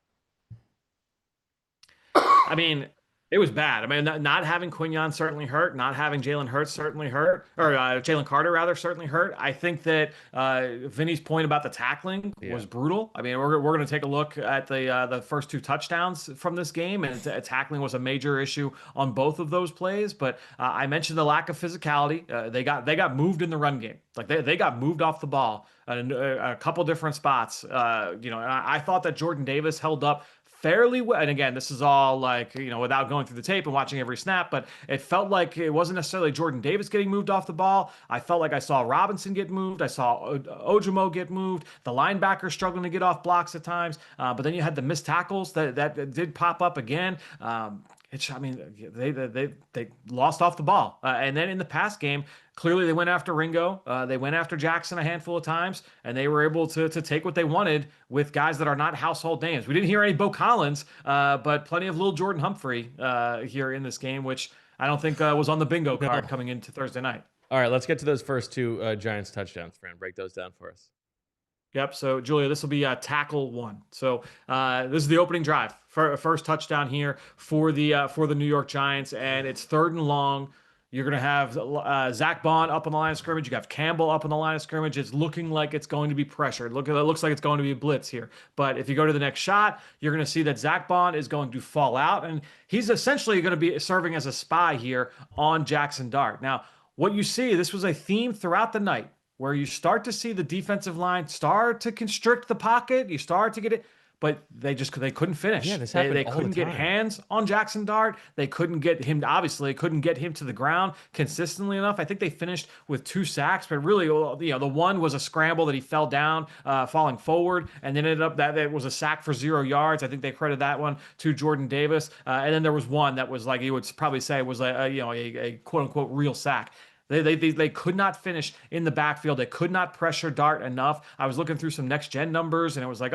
I mean, It was bad. I mean, not having Quinyon certainly hurt. Not having Jalen Hurts certainly hurt, or Jalen Carter rather certainly hurt. I think that Vinny's point about the tackling was brutal. I mean, we're going to take a look at the first 2 touchdowns from this game, and tackling was a major issue on both of those plays. But I mentioned the lack of physicality. They got moved in the run game. Like they got moved off the ball in a couple different spots. I thought that Jordan Davis held up fairly well. And again, this is all like, without going through the tape and watching every snap, but it felt like it wasn't necessarily Jordan Davis getting moved off the ball. I felt like I saw Robinson get moved. I saw Ojimo get moved. The linebacker struggling to get off blocks at times. But then you had the missed tackles that did pop up again. They lost off the ball. And then in the pass game, clearly they went after Ringo. They went after Jaxson a handful of times, and they were able to take what they wanted with guys that are not household names. We didn't hear any Bo Collins, but plenty of little Jordan Humphrey here in this game, which I don't think was on the bingo card coming into Thursday night. All right, let's get to those first 2 Giants touchdowns, Fran. Break those down for us. Yep. So, Julia, this will be tackle 1. So this is the opening drive for a first touchdown here for the New York Giants, and it's 3rd and long. You're going to have Zach Bond up on the line of scrimmage. You have Campbell up on the line of scrimmage. It's looking like it's going to be pressure. It looks like it's going to be a blitz here. But if you go to the next shot, you're going to see that Zach Bond is going to fall out, and he's essentially going to be serving as a spy here on Jaxson Dart. Now, what you see, this was a theme throughout the night, where you start to see the defensive line start to constrict the pocket. You start to get it, but they couldn't finish. Yeah, this happened they all couldn't the get time. hands on Jaxson Dart. They couldn't get him to the ground consistently enough. I think they finished with 2 sacks, but really, the one was a scramble that he fell down, falling forward, and then ended up that it was a sack for 0 yards. I think they credited that one to Jordan Davis. And then there was one that was like, you would probably say was a quote unquote real sack. They could not finish in the backfield. They could not pressure Dart enough. I was looking through some next gen numbers, and it was like,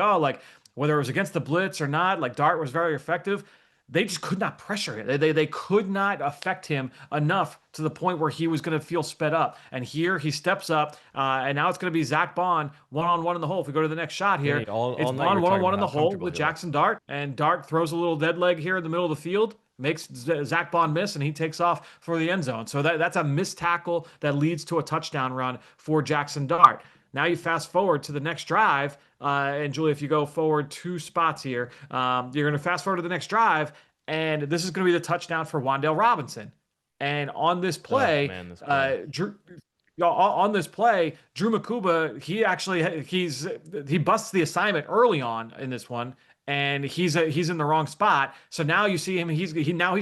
whether it was against the blitz or not, like Dart was very effective. They just could not pressure it. They could not affect him enough to the point where he was going to feel sped up. And here he steps up, and now it's going to be Zach Bond one-on-one in the hole. If we go to the next shot here, it's Bond one-on-one in the hole with Jaxson Dart, and Dart throws a little dead leg here in the middle of the field, makes Zach Bond miss, and he takes off for the end zone. So that's a missed tackle that leads to a touchdown run for Jaxson Dart. Now you fast forward to the next drive, and Julie, if you go forward 2 spots here, you're going to fast forward to the next drive, and this is going to be the touchdown for Wan'Dale Robinson. And on this play, Drew Makuba, he busts the assignment early on in this one, and he's in the wrong spot. So now you see him. He's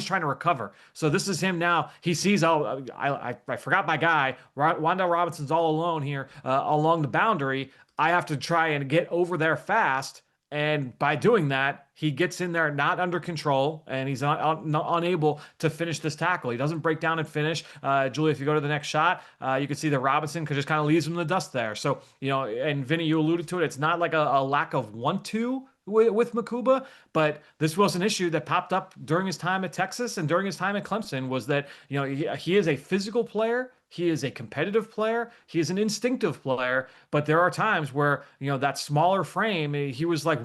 trying to recover. So this is him now. He sees, I forgot my guy. Wan'Dale Robinson's all alone here along the boundary. I have to try and get over there fast. And by doing that, he gets in there not under control, and he's unable to finish this tackle. He doesn't break down and finish. Julie, if you go to the next shot, you can see that Robinson just kind of leaves him in the dust there. So, and Vinny, you alluded to it. It's not like a lack of want-to with Makuba, but this was an issue that popped up during his time at Texas and during his time at Clemson, was that, he is a physical player. He is a competitive player. He is an instinctive player, but there are times where, that smaller frame, he was like,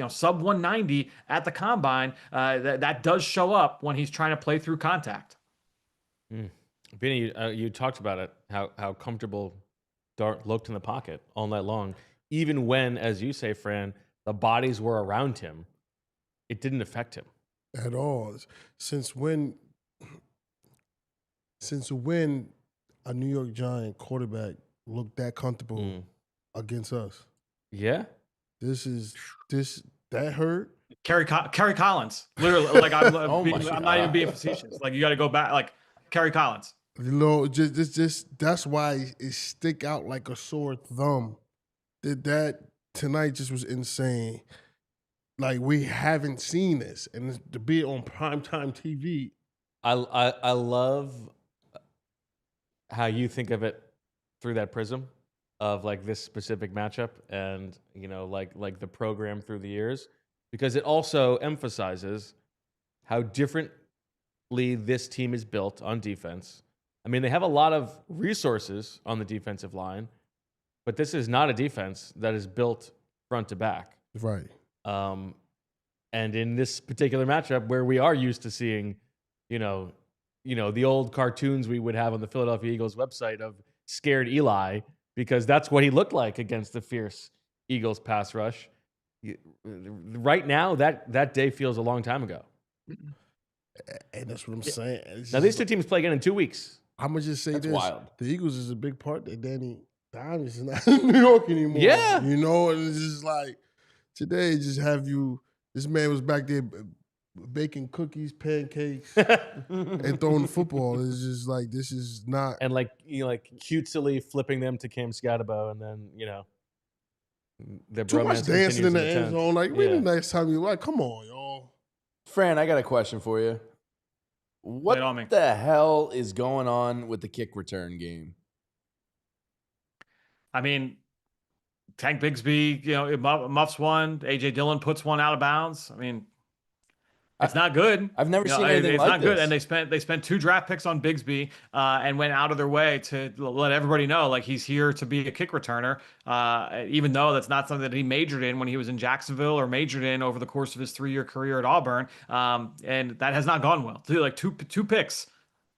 sub 190 at the combine. That does show up when he's trying to play through contact. Vinny, you talked about it, how comfortable Dart looked in the pocket all night long. Even when, as you say, Fran, the bodies were around him, it didn't affect him at all. Since when a New York Giant quarterback looked that comfortable against us? Yeah. That hurt. Kerry Collins, literally, like I'm not even being facetious. Like, you got to go back, like Kerry Collins. Just that's why it stick out like a sore thumb. That tonight just was insane. Like, we haven't seen this, and to be on primetime TV. I love how you think of it through that prism of like this specific matchup and, like the program through the years, because it also emphasizes how differently this team is built on defense. I mean, they have a lot of resources on the defensive line, but this is not a defense that is built front to back. Right. And in this particular matchup where we are used to seeing the old cartoons we would have on the Philadelphia Eagles website of scared Eli, because that's what he looked like against the fierce Eagles pass rush. Right now, that day feels a long time ago. And that's what I'm saying. Now, these two teams play again in 2 weeks. I'm going to just say That's this. wild. The Eagles is a big part that Danny Dimes is not in New York anymore. Yeah. And it's just like, today, just have you, this man was back there baking cookies, pancakes, and throwing the football. It's just like, this is not. And cutesily flipping them to Cam Skattebo, and then, the Too much bromance dancing in the continues end tenth. zone. Like, Yeah. really next time you like, come on, y'all. Fran, I got a question for you. What Lay it on me. the hell is going on with the kick return game? I mean, Tank Bigsby, muffs one. AJ Dillon puts one out of bounds. I mean, it's not good. I've never seen anything it's like not good. this. And they spent 2 draft picks on Bigsby and went out of their way to let everybody know, like, he's here to be a kick returner, even though that's not something that he majored in when he was in Jacksonville or majored in over the course of his 3-year career at Auburn. And that has not gone well. Two picks.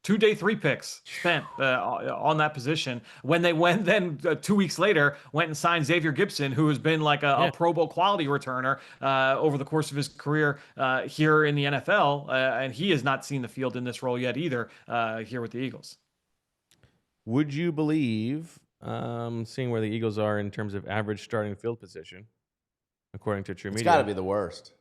2 day 3 picks spent on that position when they went then 2 weeks later went and signed Xavier Gibson, who has been like a Pro Bowl quality returner over the course of his career here in the NFL. And he has not seen the field in this role yet either here with the Eagles. Would you believe, seeing where the Eagles are in terms of average starting field position, according to True It's Media? got to be the worst.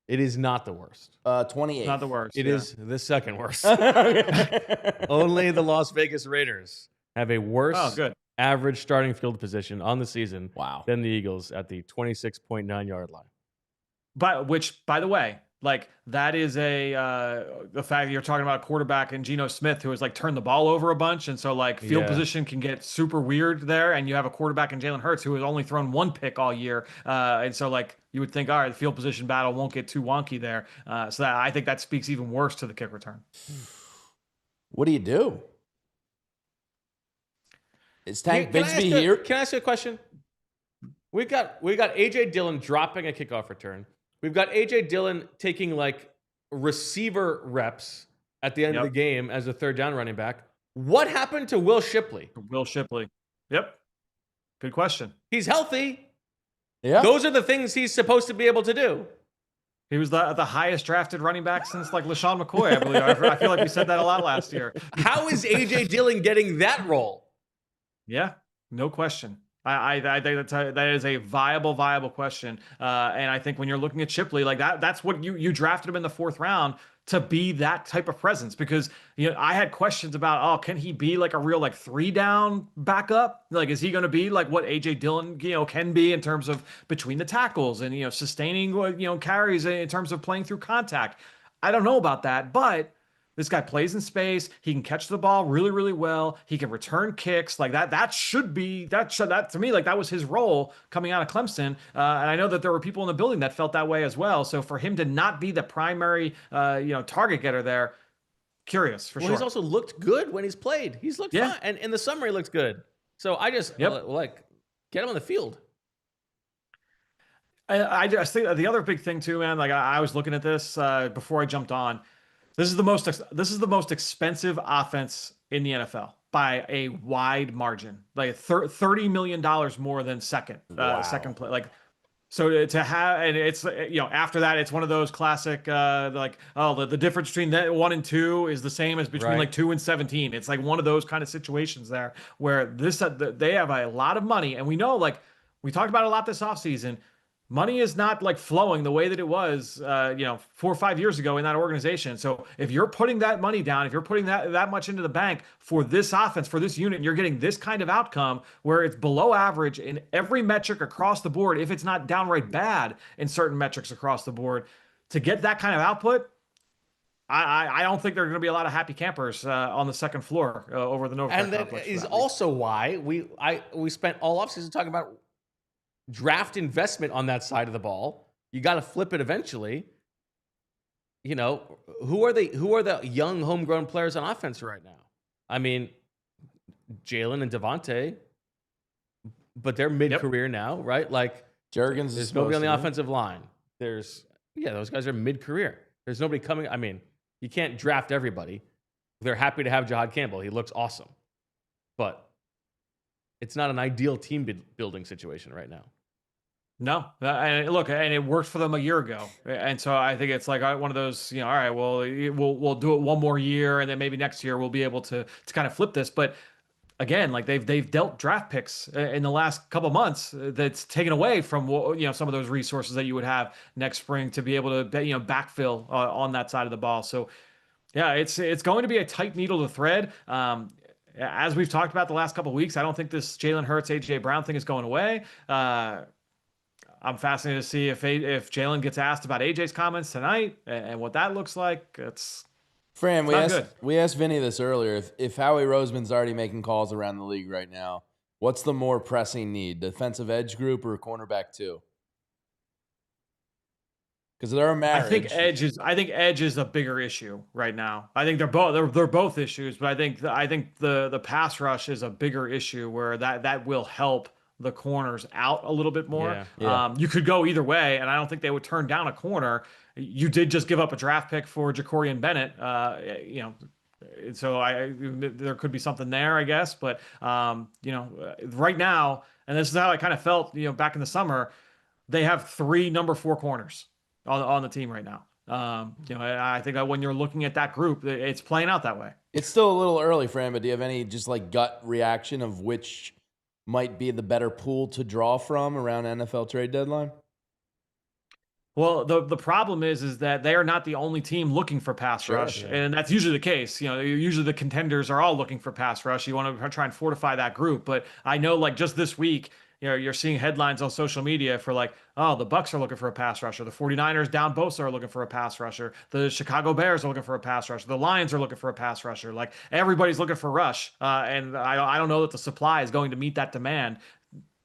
It is not the worst. 28. Not the worst. It is the second worst. Only the Las Vegas Raiders have a worse average starting field position on the season than the Eagles at the 26.9-yard line. Which, by the way, like, that is the fact that you're talking about a quarterback in Geno Smith who has like turned the ball over a bunch, and so like field position can get super weird there, and you have a quarterback in Jalen Hurts who has only thrown 1 pick all year, and so like you would think, all right, the field position battle won't get too wonky there. So that, I think that speaks even worse to the kick return. What do you do? Is Tank Bigsby here? Can I ask you a question? We got AJ Dillon dropping a kickoff return. We've got AJ Dillon taking like receiver reps at the end of the game as a 3rd down running back. What happened to Will Shipley? Yep. Good question. He's healthy. Yeah. Those are the things he's supposed to be able to do. He was the highest drafted running back since like LaShawn McCoy, I believe. I feel like we said that a lot last year. How is AJ Dillon getting that role? Yeah, no question. I think that is a viable question. And I think when you're looking at Shipley, like that's what you drafted him in the 4th round to be that type of presence, because I had questions about, can he be like a real like 3-down backup? Like, is he going to be like what AJ Dillon can be in terms of between the tackles and sustaining carries in terms of playing through contact? I don't know about that, but this guy plays in space. He can catch the ball really, really well. He can return kicks like that. That to me, like that was his role coming out of Clemson. And I know that there were people in the building that felt that way as well. So for him to not be the primary, target getter there, curious for sure. He's also looked good when he's played. He's looked fine, and in the summer he looked good. So I just get him on the field. I just think the other big thing too, man. Like I was looking at this before I jumped on. This is the most expensive offense in the NFL by a wide margin, like $30 million more than second play. Like, so to have, and it's after that, it's one of those classic the difference between that 1 and 2 is the same as between like 2 and 17. It's like one of those kind of situations there where they have a lot of money, and we know, like we talked about it a lot this offseason. Money is not like flowing the way that it was, 4 or 5 years ago in that organization. So if you're putting that money down, if you're putting that much into the bank for this offense, for this unit, and you're getting this kind of outcome where it's below average in every metric across the board, if it's not downright bad in certain metrics across the board, to get that kind of output, I don't think there are going to be a lot of happy campers on the second floor over the Nova. And that is also why we spent all offseason talking about draft investment on that side of the ball. You got to flip it eventually. Who are the young homegrown players on offense right now? I mean, Jalen and DeVonta, but they're mid-career now, right? Like Juergens there's nobody on the offensive line. Those guys are mid-career. There's nobody coming. I mean, You can't draft everybody. They're happy to have Jahad Campbell. He looks awesome. But it's not an ideal team building situation right now. No, and look, and it worked for them a year ago, and so I think it's like one of those, all right, well, we'll do it one more year, and then maybe next year we'll be able to kind of flip this. But again, like they've dealt draft picks in the last couple of months that's taken away from some of those resources that you would have next spring to be able to backfill on that side of the ball. So yeah, it's going to be a tight needle to thread. As we've talked about the last couple of weeks, I don't think this Jalen Hurts, AJ Brown thing is going away. I'm fascinated to see if Jalen gets asked about AJ's comments tonight and what that looks like. It's Fran, good. we asked Vinny this earlier. If Howie Roseman's already making calls around the league right now, what's the more pressing need, defensive edge group or cornerback 2? Because they're a marriage. I think edge is a bigger issue right now. I think they're both issues, but I think the pass rush is a bigger issue where that will help the corners out a little bit more. Yeah. You could go either way, and I don't think they would turn down a corner. You did just give up a draft pick for Jacorian Bennett, so there could be something there, I guess. But right now, and this is how I kind of felt, back in the summer, they have 3 number 4 corners on the team right now. I think that when you're looking at that group, it's playing out that way. It's still a little early, Fran, but do you have any just like gut reaction of which might be the better pool to draw from around NFL trade deadline? Well, the problem is that they are not the only team looking for pass rush, and that's usually the case. Usually the contenders are all looking for pass rush. You want to try and fortify that group, but I know, like, just this week, you're seeing headlines on social media for like, oh, the Bucs are looking for a pass rusher. The 49ers down Bosa are looking for a pass rusher. The Chicago Bears are looking for a pass rusher. The Lions are looking for a pass rusher. Like, everybody's looking for rush. And I don't know that the supply is going to meet that demand.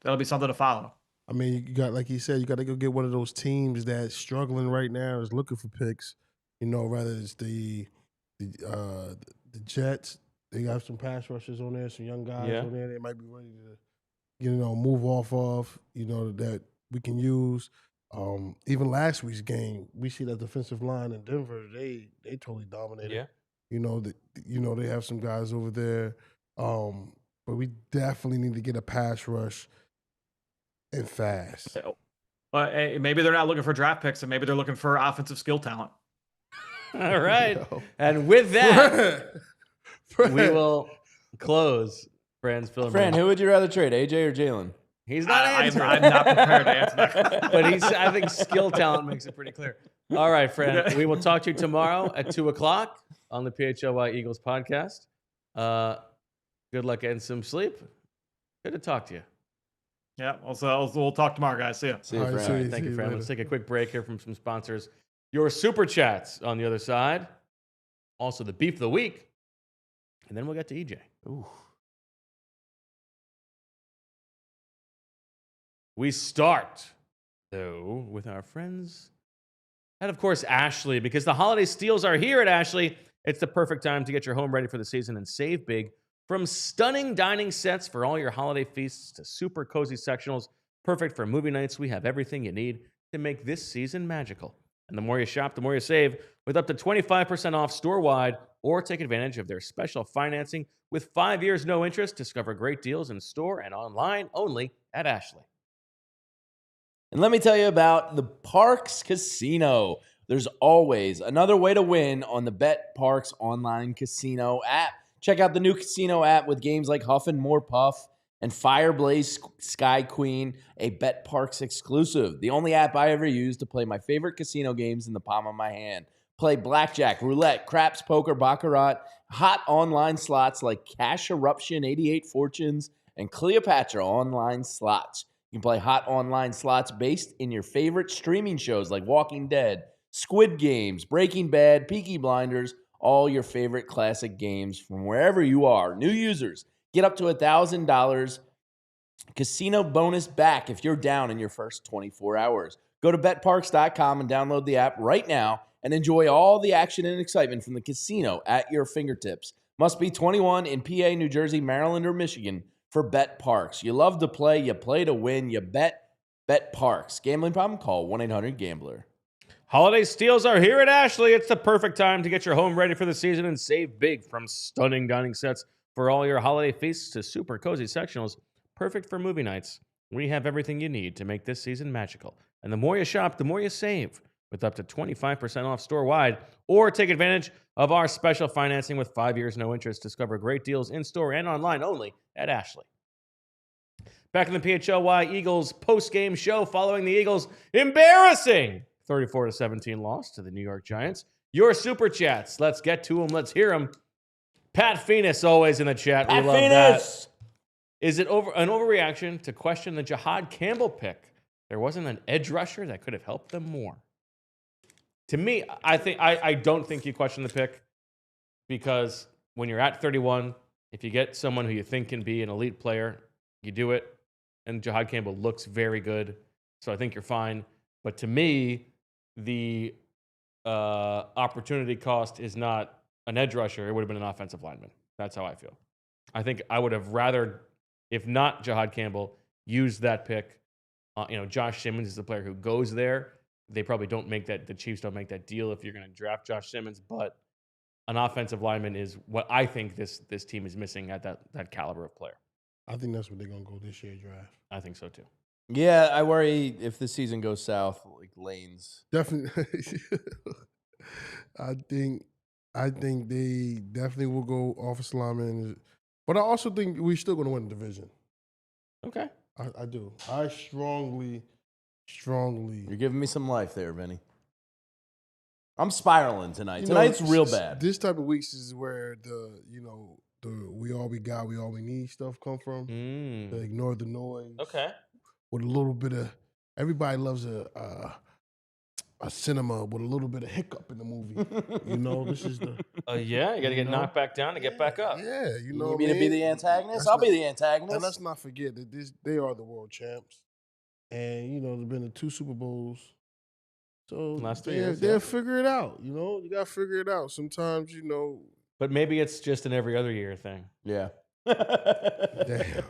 That'll be something to follow. I mean, you got, like you said, you got to go get one of those teams that's struggling right now, is looking for picks. Rather it's the Jets. They got some pass rushers on there, some young guys on there. They might be ready to move off of, that we can use. Even last week's game, we see that defensive line in Denver, they totally dominated. Yeah. They have some guys over there. But we definitely need to get a pass rush and fast. Maybe they're not looking for draft picks, and maybe they're looking for offensive skill talent. All right. And with that, we will close Fran's film. Fran, who would you rather trade, AJ or Jalen? He's not answering. I'm not prepared to answer that. But I think skill talent makes it pretty clear. All right, Fran. We will talk to you tomorrow at 2:00 on the PHLY Eagles podcast. Good luck getting some sleep. Good to talk to you. Yeah, we'll talk tomorrow, guys. See ya. See you, Fran. Thank you, Fran. Let's take a quick break here from some sponsors. Your super chats on the other side. Also, the beef of the week. And then we'll get to EJ. Ooh. We start, though, with our friends and, of course, Ashley, because the holiday steals are here at Ashley. It's the perfect time to get your home ready for the season and save big. From stunning dining sets for all your holiday feasts to super cozy sectionals, perfect for movie nights, we have everything you need to make this season magical. And the more you shop, the more you save, with up to 25% off store-wide, or take advantage of their special financing with 5 years no interest. Discover great deals in store and online only at Ashley. And let me tell you about the Parks Casino. There's always another way to win on the Bet Parks online casino app. Check out the new casino app with games like Huff and More Puff and Fireblaze Sky Queen, a Bet Parks exclusive. The only app I ever use to play my favorite casino games in the palm of my hand. Play blackjack, roulette, craps, poker, baccarat, hot online slots like Cash Eruption, 88 Fortunes, and Cleopatra online slots. You can play hot online slots based in your favorite streaming shows like Walking Dead, Squid Games, Breaking Bad, Peaky Blinders, all your favorite classic games from wherever you are. New users get up to $1,000 casino bonus back if you're down in your first 24 hours. Go to betparks.com and download the app right now and enjoy all the action and excitement from the casino at your fingertips. Must be 21 in PA, New Jersey, Maryland, or Michigan for Bet Parks. You love to play, you play to win, you bet. Bet Parks. Gambling problem? Call 1-800-GAMBLER. Holiday steals are here at Ashley. It's the perfect time to get your home ready for the season and save big, from stunning dining sets for all your holiday feasts to super cozy sectionals, perfect for movie nights. We have everything you need to make this season magical. And the more you shop, the more you save, with up to 25% off store-wide. Or take advantage of our special financing with 5 years no interest. Discover great deals in-store and online only at Ashley. Back in the PHLY Eagles post-game show following the Eagles' embarrassing 34-17 loss to the New York Giants. Your super chats. Let's get to them. Let's hear them. Pat Phoenix always in the chat. Pat we love Phoenix. that. Is it an overreaction to question the Jahad Campbell pick? There wasn't an edge rusher that could have helped them more. To me, I don't think you question the pick, because when you're at 31, if you get someone who you think can be an elite player, you do it. And Jahad Campbell looks very good, so I think you're fine. But to me, the opportunity cost is not an edge rusher. It would have been an offensive lineman. That's how I feel. I think I would have rather, if not Jahad Campbell, use that pick. Josh Simmons is the player who goes there. They probably don't make that. The Chiefs don't make that deal if you're going to draft Josh Simmons. But an offensive lineman is what I think this team is missing at that caliber of player. I think that's what they're gonna go this year draft. I think so too. Yeah, I worry if the season goes south, like lanes. Definitely. I think they definitely will go offensive lineman, but I also think we're still gonna win the division. Okay. I do. I strongly. You're giving me some life there, Vinny. I'm spiraling tonight. Tonight's real bad. This type of weeks is where the we all we got, we all we need stuff come from. To ignore the noise. Okay. With a little bit of, everybody loves a cinema with a little bit of hiccup in the movie. This is the. Yeah, you got to get knocked back down to get back up. Yeah, You need me to be the antagonist? I'll be the antagonist. And let's not forget that they are the world champs. And, there's been the 2 Super Bowls. So last 3 years, they'll figure it out. You got to figure it out. Sometimes, But maybe it's just an every other year thing. Yeah. Damn.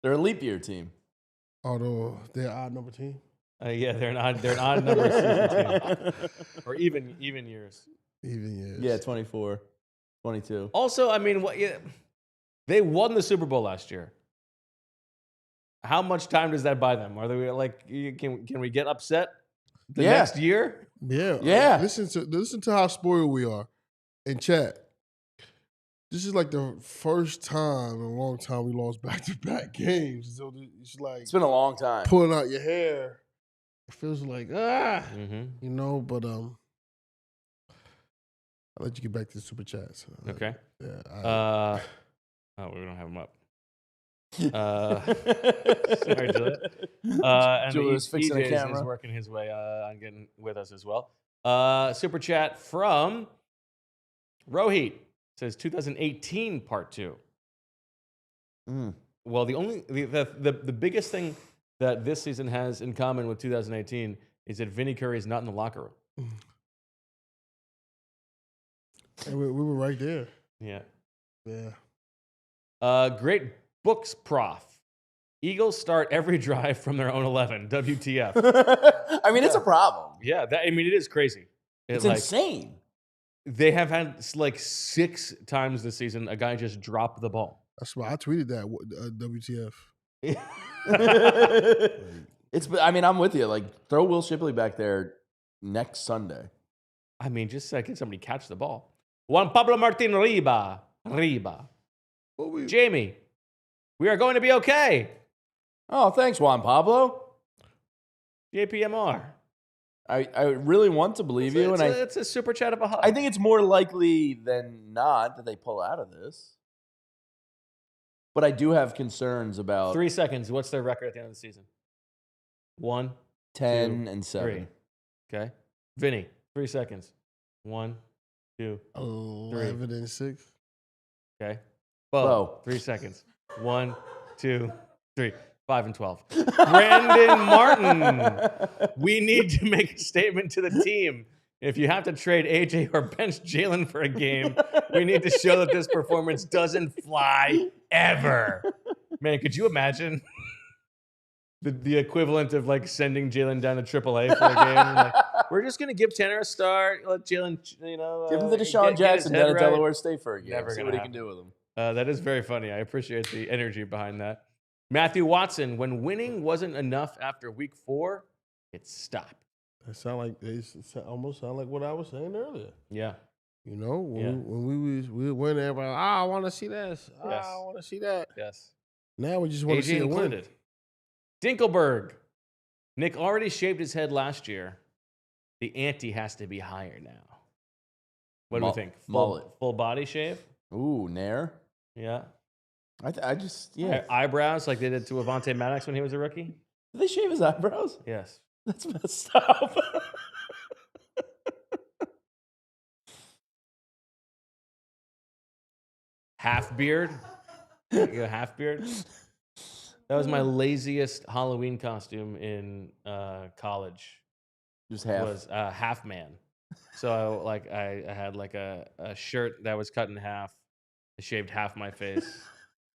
They're a leap year team. Although they're odd number team. Yeah, they're an odd number season team. Or even years. Even years. Yeah, 24, 22. Also, they won the Super Bowl last year. How much time does that buy them? Are they like, can we get upset the next year? Yeah. Yeah. Listen to how spoiled we are in chat. This is like the first time in a long time we lost back-to-back games. So it's like It's been a long time. pulling out your hair. It feels like but I'll let you get back to the super chats. Okay. Yeah. We don't have them up. Sorry, Juliet. And Juliet's fixing the EJ camera. is working his way on getting with us as well. Super chat from Rohit says 2018 part 2. Well, the biggest thing that this season has in common with 2018 is that Vinny Curry is not in the locker room. And we were right there. Yeah. Yeah. Great books prof. Eagles start every drive from their own 11. WTF. I mean, it's a problem. Yeah, it is crazy. It's insane. They have had like 6 times this season a guy just dropped the ball. That's why I tweeted that. WTF. I'm with you. Like, throw Will Shipley back there next Sunday. Just get somebody catch the ball. Juan Pablo Martin Riba. Jamie, we are going to be okay. Oh, thanks, Juan Pablo. JPMR. I really want to believe you, and it's a super chat of a hug. I think it's more likely than not that they pull out of this. But I do have concerns about 3 seconds. What's their record at the end of the season? 1, 10 2, and 7. 3. Okay. Vinny, 3 seconds. 1, 2, 11 and 6. Okay. Bo. 3 seconds. 1, 2, 3. 5 and 12. Brandon Martin. We need to make a statement to the team. If you have to trade AJ or bench Jalen for a game, we need to show that this performance doesn't fly ever. Man, could you imagine the equivalent of like sending Jalen down to AAA for a game? Like, We're just gonna give Tanner a start. Let Jalen, Give him the get Deshaun his Jackson head down at right. Delaware State for a game. Never See gonna what he happen. can do with him. That is very funny. I appreciate the energy behind that. Matthew Watson, when winning wasn't enough after week 4, it stopped. It almost sound like what I was saying earlier. Yeah. When we win, everybody, I want to see this. Yes. I want to see that. Yes. Now we just want to see AJ it win. included. Dinkelberg. Nick already shaved his head last year. The ante has to be higher now. What do we think? Full body shave? Ooh, Nair. Yeah. Yeah. Eyebrows like they did to Avonte Maddox when he was a rookie? Did they shave his eyebrows? Yes. That's messed up. Half beard? You got a half beard? That was my laziest Halloween costume in college. Just half. Was half man. So I had like a shirt that was cut in half. I shaved half my face.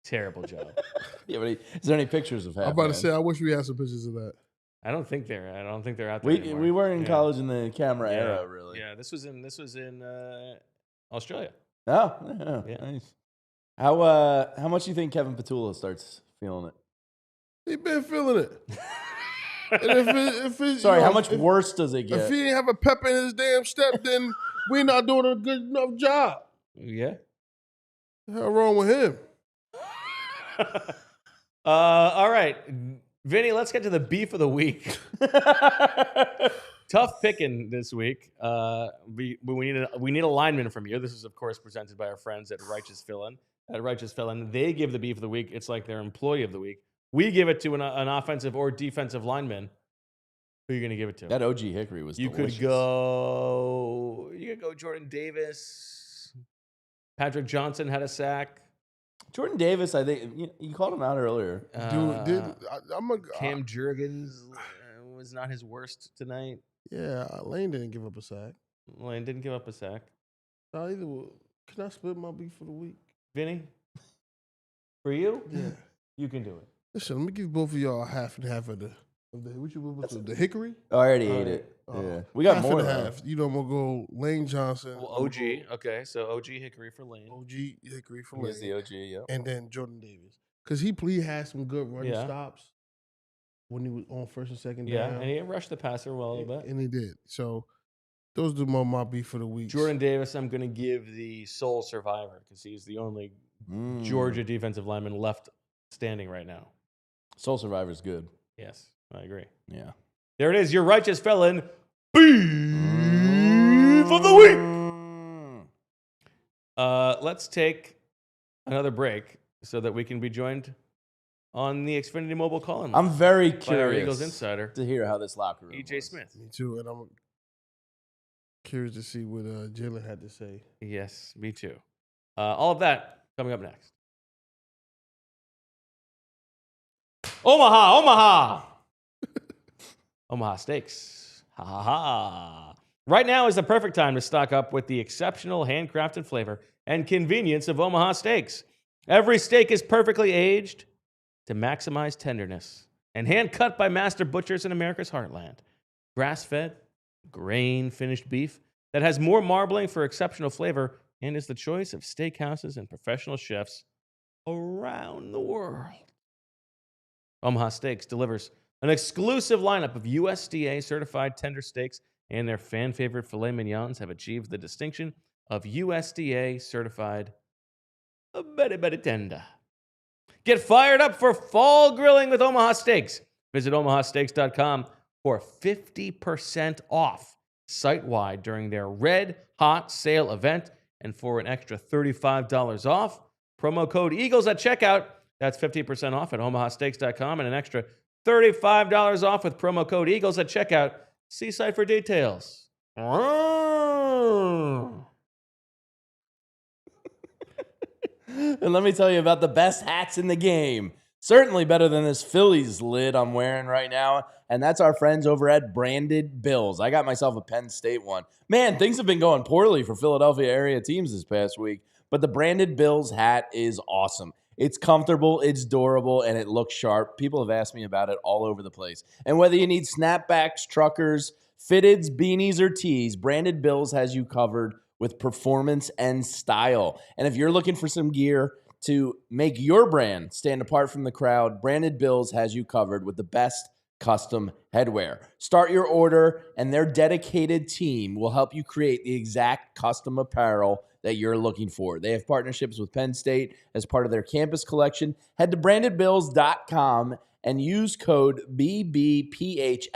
Terrible job. Yeah, but is there any pictures of half? I'm about to say, I wish we had some pictures of that. I don't think they're out there anymore. We were in college in the camera era, really. Yeah, this was in Australia. Oh, yeah. Nice. How much do you think Kevin Petula starts feeling it? He been feeling it. And if Sorry, how much worse does it get? If he didn't have a pep in his damn step, then we're not doing a good enough job. Yeah. What's wrong with him? All right, Vinny, let's get to the beef of the week. Tough picking this week. We need a lineman from you. This is, of course, presented by our friends at Righteous Fill-In. At Righteous Fill-In, they give the beef of the week. It's like their employee of the week. We give it to an offensive or defensive lineman. Who are you going to give it to? That OG Hickory was delicious. You could go Jordan Davis. Patrick Johnson had a sack. Jordan Davis, I think, you called him out earlier. Cam Jurgens was not his worst tonight. Yeah, Lane didn't give up a sack. Lane didn't give up a sack. Can I split my beef for the week? Vinny? For you? Yeah. You can do it. Listen, let me give both of y'all half and half of the the Hickory. Oh, I already ate it. Yeah. We got half more and than half. I'm gonna go Lane Johnson. Well, OG. Okay, so OG Hickory for Lane. OG Hickory for Lane. He's the OG, yeah. And then Jordan Davis. Because he had some good running stops when he was on first and second down. Yeah, and he rushed the passer well a little bit. And he did. So those are my beef for the week. Jordan Davis, I'm going to give the sole survivor because he's the only Georgia defensive lineman left standing right now. Sole survivor's good. Yes, I agree. Yeah. There it is, your Righteous Felon beef of the week. Let's take another break so that we can be joined on the Xfinity Mobile call-in line. I'm very by our curious Eagles insider to hear how this locker room EJ was. Smith. Me too, and I'm curious to see what Jalen had to say. Yes, me too. All of that coming up next. Omaha! Omaha Steaks. Ha ha ha. Right now is the perfect time to stock up with the exceptional handcrafted flavor and convenience of Omaha Steaks. Every steak is perfectly aged to maximize tenderness and hand-cut by master butchers in America's heartland. Grass-fed, grain-finished beef that has more marbling for exceptional flavor and is the choice of steakhouses and professional chefs around the world. Omaha Steaks delivers an exclusive lineup of USDA-certified tender steaks, and their fan-favorite filet mignons have achieved the distinction of USDA-certified very, very tender. Get fired up for fall grilling with Omaha Steaks. Visit omahasteaks.com for 50% off site-wide during their Red Hot Sale event, and for an extra $35 off, promo code EAGLES at checkout. That's 50% off at omahasteaks.com and an extra $35 off with promo code EAGLES at checkout. See site for details. And let me tell you about the best hats in the game. Certainly better than this Phillies lid I'm wearing right now. And that's our friends over at Branded Bills. I got myself a Penn State one. Man, things have been going poorly for Philadelphia area teams this past week. But the Branded Bills hat is awesome. It's comfortable, it's durable, and it looks sharp. People have asked me about it all over the place. And whether you need snapbacks, truckers, Fitteds, beanies, or tees, Branded Bills has you covered with performance and style. And if you're looking for some gear to make your brand stand apart from the crowd, Branded Bills has you covered with the best custom headwear. Start your order, and their dedicated team will help you create the exact custom apparel that you're looking for. They have partnerships with Penn State as part of their campus collection. Head to brandedbills.com and use code BBPHLY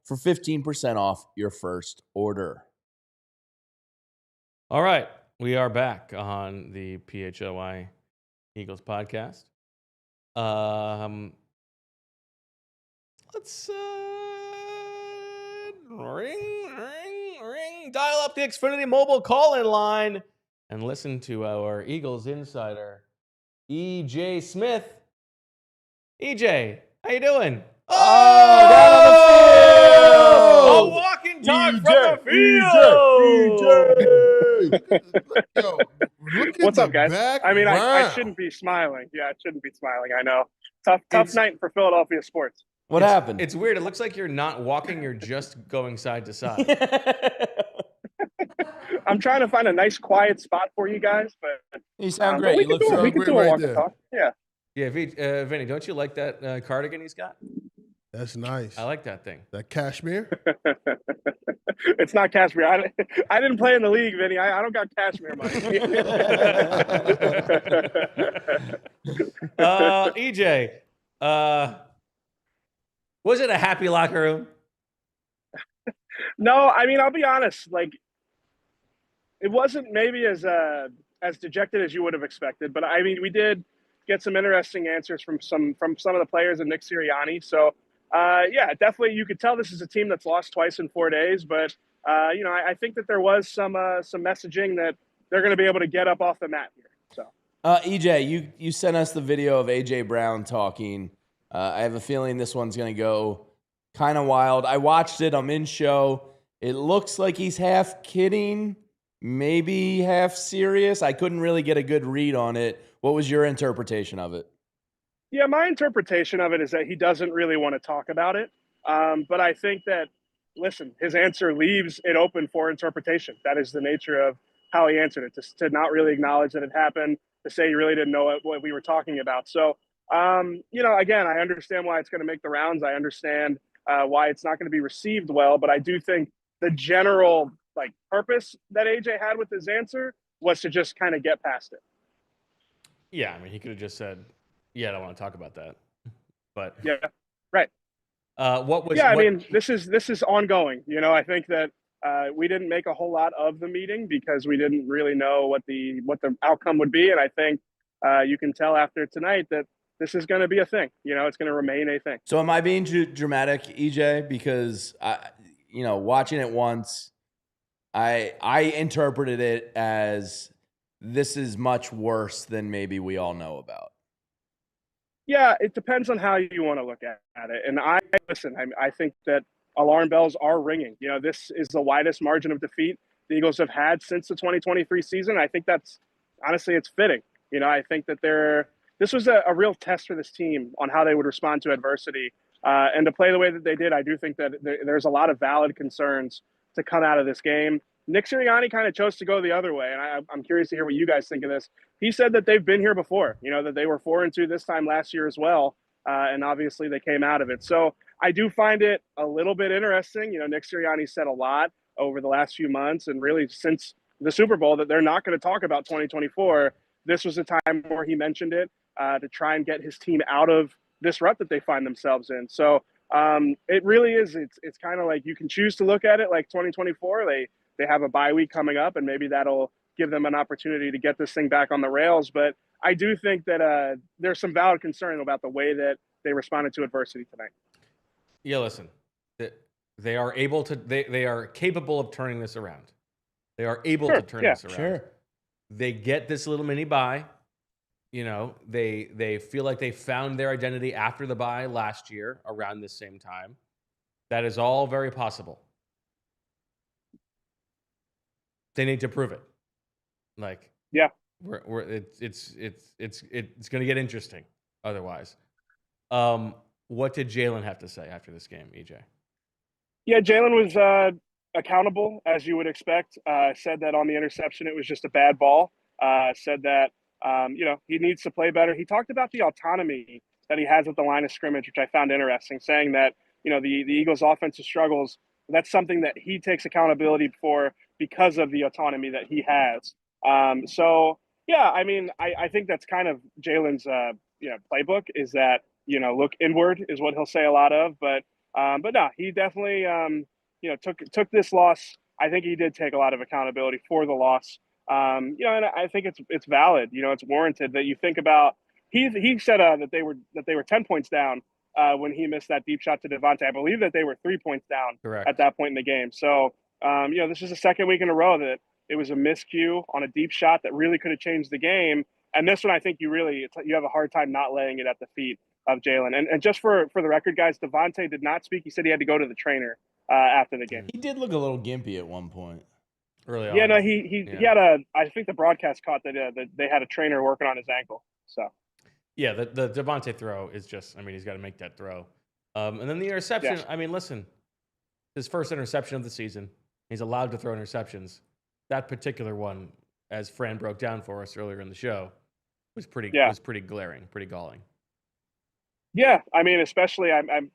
for 15% off your first order. All right, we are back on the PHLY Eagles podcast. Let's ring, dial up the Xfinity mobile call-in line and listen to our Eagles insider, EJ Smith. EJ, how you doing? Oh, a walk and talk from the field. What's up, guys? I mean, I shouldn't be smiling. Yeah, I shouldn't be smiling. I know. Tough night for Philadelphia sports. What happened? It's weird. It looks like you're not walking. You're just going side to side. I'm trying to find a nice, quiet spot for you guys, but you sound great. We can do a walk and talk. Yeah. Yeah, Vinny, don't you like that cardigan he's got? That's nice. I like that thing. That cashmere? It's not cashmere. I didn't play in the league, Vinny. I don't got cashmere money. EJ, was it a happy locker room? No, I mean, I'll be honest. Like, it wasn't maybe as dejected as you would have expected, but I mean, we did get some interesting answers from some of the players and Nick Sirianni. So, yeah, definitely, you could tell this is a team that's lost twice in 4 days. But I think that there was some messaging that they're going to be able to get up off the mat here. So, EJ, you sent us the video of AJ Brown talking. I have a feeling this one's going to go kind of wild. I watched it. I'm in show. It looks like he's half kidding, maybe half serious. I couldn't really get a good read on it. What was your interpretation of it? Yeah, my interpretation of it is that he doesn't really want to talk about it. But I think that, listen, his answer leaves it open for interpretation. That is the nature of how he answered it, to not really acknowledge that it happened, to say he really didn't know what we were talking about. So, again, I understand why it's going to make the rounds. I understand why it's not going to be received well. But I do think the general purpose that AJ had with his answer was to just kind of get past it. Yeah, I mean, he could have just said, "Yeah, I don't want to talk about that." But yeah, right. I mean, this is ongoing. I think that we didn't make a whole lot of the meeting because we didn't really know what the outcome would be, and I think you can tell after tonight that this is going to be a thing. It's going to remain a thing. So, am I being dramatic, EJ? Because watching it once, I interpreted it as this is much worse than maybe we all know about. Yeah, it depends on how you want to look at it. And I think that alarm bells are ringing. This is the widest margin of defeat the Eagles have had since the 2023 season. I think that's honestly, it's fitting. I think that this was a real test for this team on how they would respond to adversity. And to play the way that they did, I do think that there's a lot of valid concerns to come out of this game. Nick Sirianni kind of chose to go the other way, and I'm curious to hear what you guys think of this. He said that they've been here before, that they were 4-2 this time last year as well, and obviously they came out of it. So I do find it a little bit interesting. Nick Sirianni said a lot over the last few months and really since the Super Bowl that they're not going to talk about 2024. This was a time where he mentioned it to try and get his team out of this rut that they find themselves in. So it really is. It's kind of like you can choose to look at it like 2024. They have a bye week coming up, and maybe that'll give them an opportunity to get this thing back on the rails. But I do think that there's some valid concern about the way that they responded to adversity tonight. Yeah, listen, they are able to. They are capable of turning this around. They are able to turn this around. Sure. They get this little mini bye. They feel like they found their identity after the bye last year around this same time. That is all very possible. They need to prove it. Yeah, it's going to get interesting otherwise. What did Jalen have to say after this game, EJ? Yeah, Jalen was accountable, as you would expect. Said that on the interception, it was just a bad ball. Said that, he needs to play better. He talked about the autonomy that he has at the line of scrimmage, which I found interesting, saying that, the Eagles' offensive struggles, that's something that he takes accountability for because of the autonomy that he has. Yeah, I mean, I think that's kind of Jalen's, playbook is that, look inward is what he'll say a lot of, but no, he definitely took this loss. I think he did take a lot of accountability for the loss. And I think it's valid. It's warranted that you think about. He said that they were 10 points down when he missed that deep shot to DeVonta. I believe that they were 3 points down Correct. at that point in the game. So this is the second week in a row that it was a miscue on a deep shot that really could have changed the game. And this one, I think you have a hard time not laying it at the feet of Jalen. And just for the record, guys, DeVonta did not speak. He said he had to go to the trainer after the game. He did look a little gimpy at one point. Early on. Yeah, no, he had I think the broadcast caught that they had a trainer working on his ankle. So. Yeah, the DeVonta throw is just, he's got to make that throw. And then the interception, Yeah. Listen, his first interception of the season. He's allowed to throw interceptions. That particular one, as Fran broke down for us earlier in the show, was pretty glaring, pretty galling. Yeah, especially I'm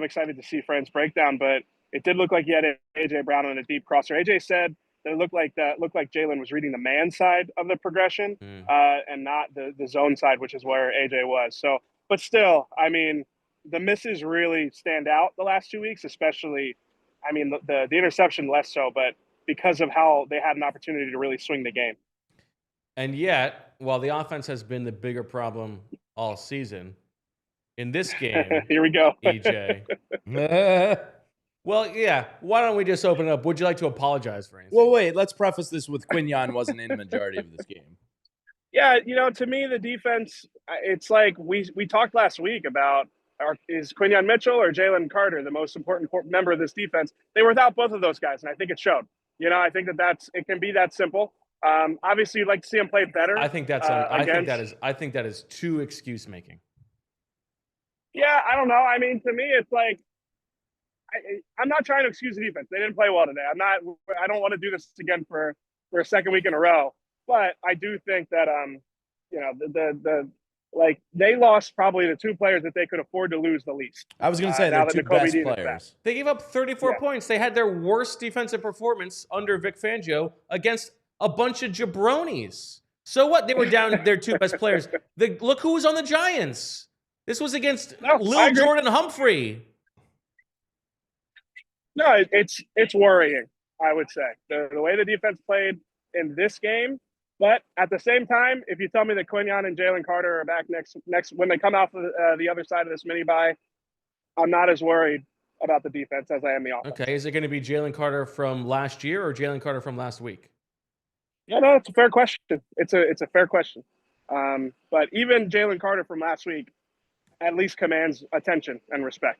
excited to see Fran's breakdown, but it did look like he had AJ Brown on a deep crosser. AJ said that it looked like Jalen was reading the man side of the progression and not the zone side, which is where AJ was. So, but still, the misses really stand out the last 2 weeks, especially, the interception less so, but because of how they had an opportunity to really swing the game. And yet, while the offense has been the bigger problem all season, in this game, here we go, EJ. Well, yeah. Why don't we just open it up? Would you like to apologize for anything? Well, wait. Let's preface this with Quinyon wasn't in the majority of this game. Yeah, to me, the defense, it's like we talked last week about is Quinyon Mitchell or Jalen Carter the most important member of this defense? They were without both of those guys, and I think it showed. I think it can be that simple. Obviously, you'd like to see him play better. I think that's I think that is too excuse making. Yeah, I don't know. To me, it's like I'm not trying to excuse the defense. They didn't play well today. I don't want to do this again for a second week in a row. But I do think that they lost probably the two players that they could afford to lose the least. I was going to say they're two best players. They gave up 34 points. They had their worst defensive performance under Vic Fangio against a bunch of jabronis. So what? They were down their two best players. Look who was on the Giants. This was against Lil Jordan Humphrey. No, it's worrying, I would say. The way the defense played in this game. But at the same time, if you tell me that Quinyon and Jalen Carter are back next when they come off of the other side of this mini bye, I'm not as worried about the defense as I am the offense. Okay, is it going to be Jalen Carter from last year or Jalen Carter from last week? Yeah, no, it's a fair question. It's a fair question. But even Jalen Carter from last week at least commands attention and respect.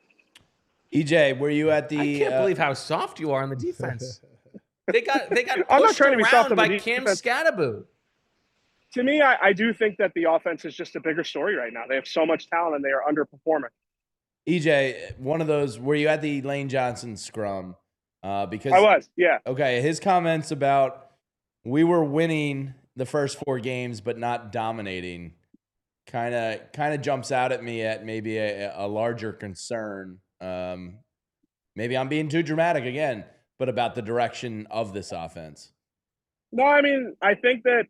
EJ, were you at the? I can't believe how soft you are on the defense. They got I'm not pushed trying to be soft around by Cam Skattebo. To me, I do think that the offense is just a bigger story right now. They have so much talent and they are underperforming. EJ, one of those. Were you at the Lane Johnson scrum? Because I was, yeah. Okay, his comments about we were winning the first 4 games but not dominating kind of jumps out at me at maybe a larger concern. Maybe I'm being too dramatic again, but about the direction of this offense. No, I think that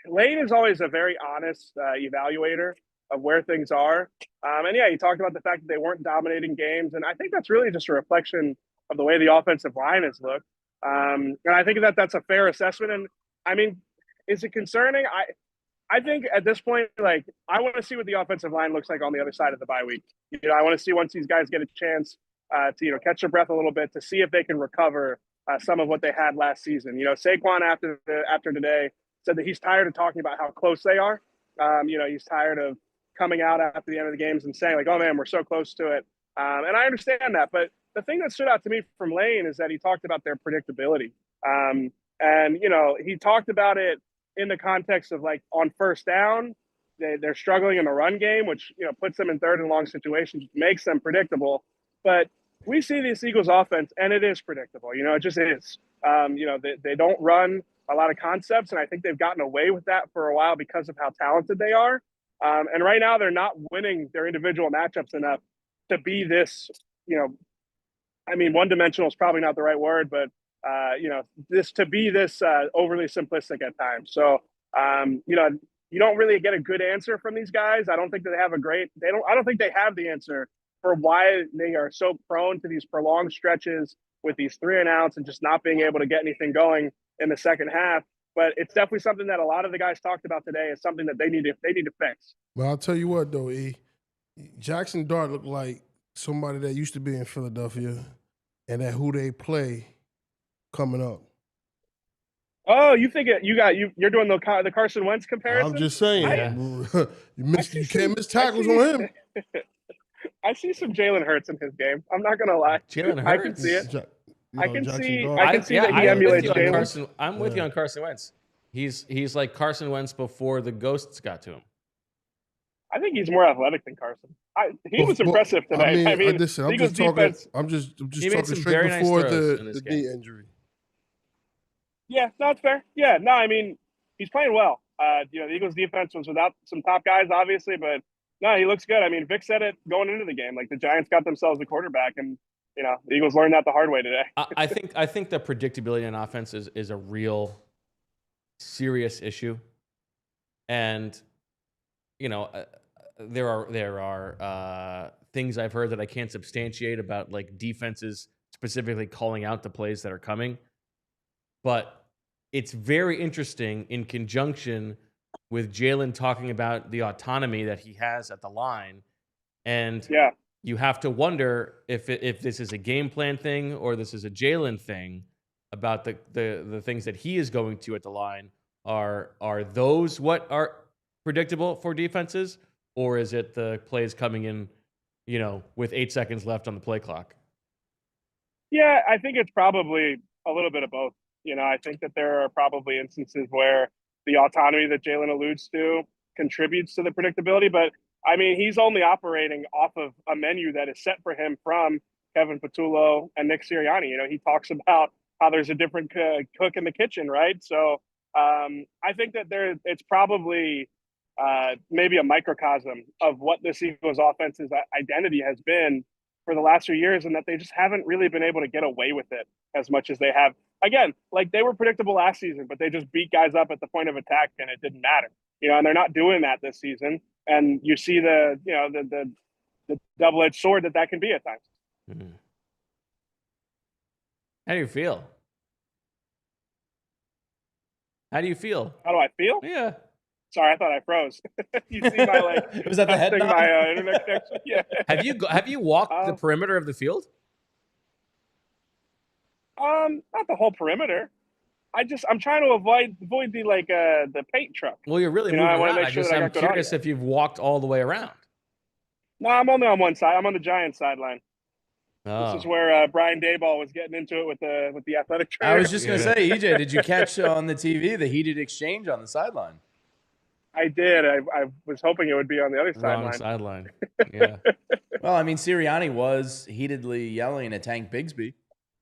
Lane is always a very honest evaluator of where things are. And yeah, he talked about the fact that they weren't dominating games. And I think that's really just a reflection of the way the offensive line has looked. And I think that's a fair assessment. And is it concerning? I think at this point, I want to see what the offensive line looks like on the other side of the bye week. I want to see once these guys get a chance to catch their breath a little bit to see if they can recover some of what they had last season. Saquon after today said that he's tired of talking about how close they are. He's tired of coming out after the end of the games and saying like, "Oh man, we're so close to it." And I understand that, but the thing that stood out to me from Lane is that he talked about their predictability. And he talked about it in the context of like on first down, they're struggling in the run game, which puts them in third and long situations, makes them predictable. But we see this Eagles offense, and it is predictable. It just is. They don't run a lot of concepts, and I think they've gotten away with that for a while because of how talented they are. And right now, they're not winning their individual matchups enough to be this, one-dimensional is probably not the right word, but, this to be this overly simplistic at times. So, you don't really get a good answer from these guys. I don't think that I don't think they have the answer for why they are so prone to these prolonged stretches with these 3 and outs and just not being able to get anything going in the second half. But it's definitely something that a lot of the guys talked about today is something that they need to fix. Well, I'll tell you what, though, Jaxson Dart looked like somebody that used to be in Philadelphia and that who they play coming up. Oh, you think you're doing the Carson Wentz comparison? I'm just saying. You can't miss tackles on him. I see some Jalen Hurts in his game. I'm not going to lie. Jalen Hurts? I can see it. I can see that he I'm emulates Jalen. I'm with you on Carson Wentz. He's like Carson Wentz before the ghosts got to him. I think he's more athletic than Carson. He was impressive today. Listen, I'm just talking straight before the knee injury. Yeah, no, it's fair. Yeah, no, he's playing well. The Eagles defense was without some top guys, obviously, but no, he looks good. Vic said it going into the game. Like, the Giants got themselves a quarterback, and the Eagles learned that the hard way today. I think the predictability in offense is a real serious issue, and there are things I've heard that I can't substantiate about, like, defenses specifically calling out the plays that are coming, but it's very interesting in conjunction with Jalen talking about the autonomy that he has at the line. And you have to wonder if this is a game plan thing or this is a Jalen thing about the things that he is going to at the line. Are those what are predictable for defenses, or is it the plays coming in, with 8 seconds left on the play clock? Yeah, I think it's probably a little bit of both. I think that there are probably instances where the autonomy that Jalen alludes to contributes to the predictability. But, he's only operating off of a menu that is set for him from Kevin Patullo and Nick Sirianni. He talks about how there's a different cook in the kitchen, right? So I think that it's probably maybe a microcosm of what this Eagles offense's identity has been for the last few years, and that they just haven't really been able to get away with it as much as they have. Again, like, they were predictable last season, but they just beat guys up at the point of attack and it didn't matter. And they're not doing that this season. And you see the double-edged sword that can be at times. Mm-hmm. How do you feel? How do you feel? How do I feel? Yeah. Sorry, I thought I froze. You see my was that the head nod? My internet connection? Yeah. Have you walked the perimeter of the field? Not the whole perimeter. I'm trying to avoid the paint truck. Well, you're really moving around. I'm curious if you've walked all the way around. No, I'm only on one side. I'm on the Giants sideline. Oh. This is where Brian Daboll was getting into it with the athletic trainer. I was just going to say, EJ, did you catch on the TV the heated exchange on the sideline? I did. I was hoping it would be on the other Wrong sideline. Yeah. Well, Sirianni was heatedly yelling at Tank Bigsby.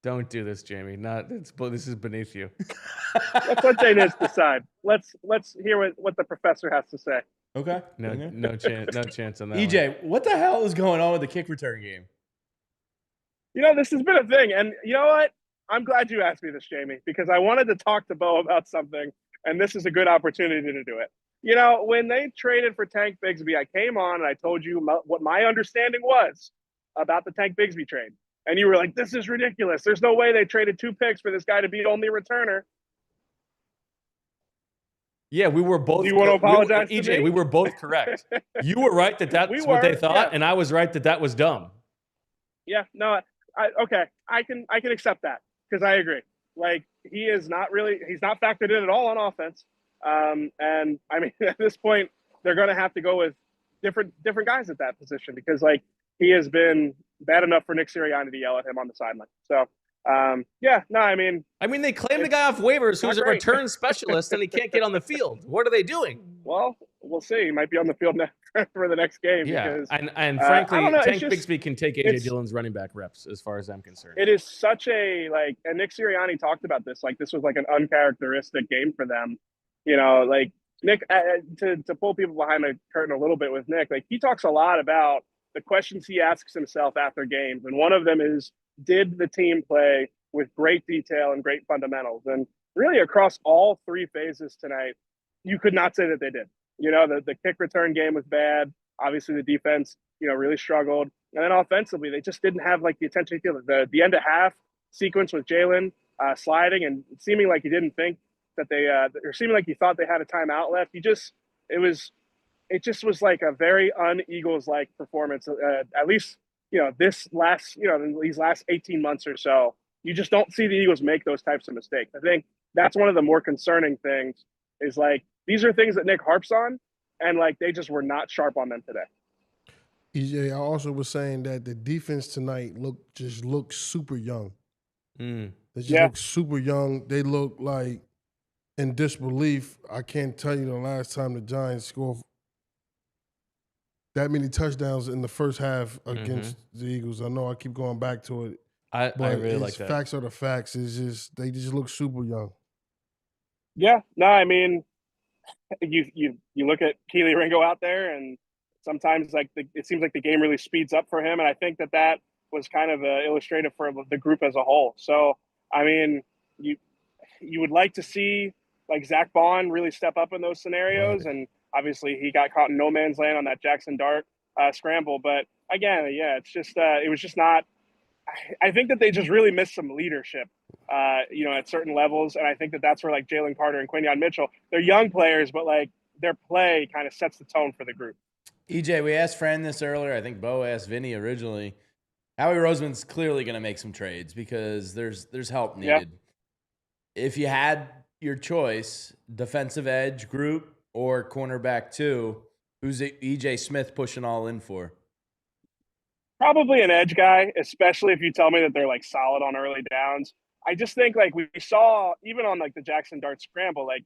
Don't do this, Jamie. This is beneath you. Let's let Jay Niz decide. Let's hear what the professor has to say. Okay. No chance on that. EJ, what the hell is going on with the kick return game? This has been a thing, and you know what? I'm glad you asked me this, Jamie, because I wanted to talk to Bo about something, and this is a good opportunity to do it. When they traded for Tank Bigsby, I came on and I told you what my understanding was about the Tank Bigsby trade. And you were like, this is ridiculous. There's no way they traded 2 picks for this guy to be only returner. Yeah, we were both. Do you want to apologize to EJ, me? we were both correct. You were right that's what they thought, and I was right that was dumb. Yeah, no, okay. I can accept that because I agree. Like, he's not factored in at all on offense. And at this point, they're going to have to go with different guys at that position because, like, he has been bad enough for Nick Sirianni to yell at him on the sideline. So, they claimed the guy off waivers who's a return specialist and he can't get on the field. What are they doing? Well, we'll see. He might be on the field for the next game. Yeah, Because, and I frankly, don't know, Tank Bigsby can take AJ Dillon's running back reps, as far as I'm concerned. It is such a like, and Nick Sirianni talked about this. Like, this was like an uncharacteristic game for them. You know, like Nick, to pull people behind the curtain a little bit with Nick, like he talks a lot about the questions he asks himself after games, and one of them is, did the team play with great detail and great fundamentals? And really, across all three phases tonight, you could not say that they did. You know, the kick return game was bad. Obviously, the defense, you know, really struggled. And then offensively, they just didn't have like the attention to the end of half sequence with Jalen sliding and seeming like he didn't think that they or seeming like he thought they had a timeout left. It just was like a very un-Eagles like performance. At least, you know, these last 18 months or so, you just don't see the Eagles make those types of mistakes. I think that's one of the more concerning things is like, these are things that Nick harps on, and like they just were not sharp on them today. EJ, I also was saying that the defense tonight looked super young. They just look super young. They look like in disbelief. I can't tell you the last time the Giants scored that many touchdowns in the first half against the Eagles. I know I keep going back to it. I really like that. Facts are the facts. They just look super young. Yeah, no, I mean, you look at Keely Ringo out there, and sometimes like it seems like the game really speeds up for him, and I think that was kind of illustrative for the group as a whole. So, I mean, you would like to see like Zach Bond really step up in those scenarios, and obviously he got caught in no man's land on that Jaxson dart scramble. But again, yeah, it's just it was just not. I think that they just really missed some leadership, you know, at certain levels, and I think that's where like Jalen Carter and Quinyon Mitchell, they're young players, but like their play kind of sets the tone for the group. EJ, we asked Fran this earlier. I think Bo asked Vinny originally. Howie Roseman's clearly going to make some trades because there's help needed. Yeah. If you had your choice, defensive edge group or cornerback 2, who's EJ Smith pushing all in for? Probably an edge guy, especially if you tell me that they're like solid on early downs. I just think like we saw even on like the Jaxson dart scramble, like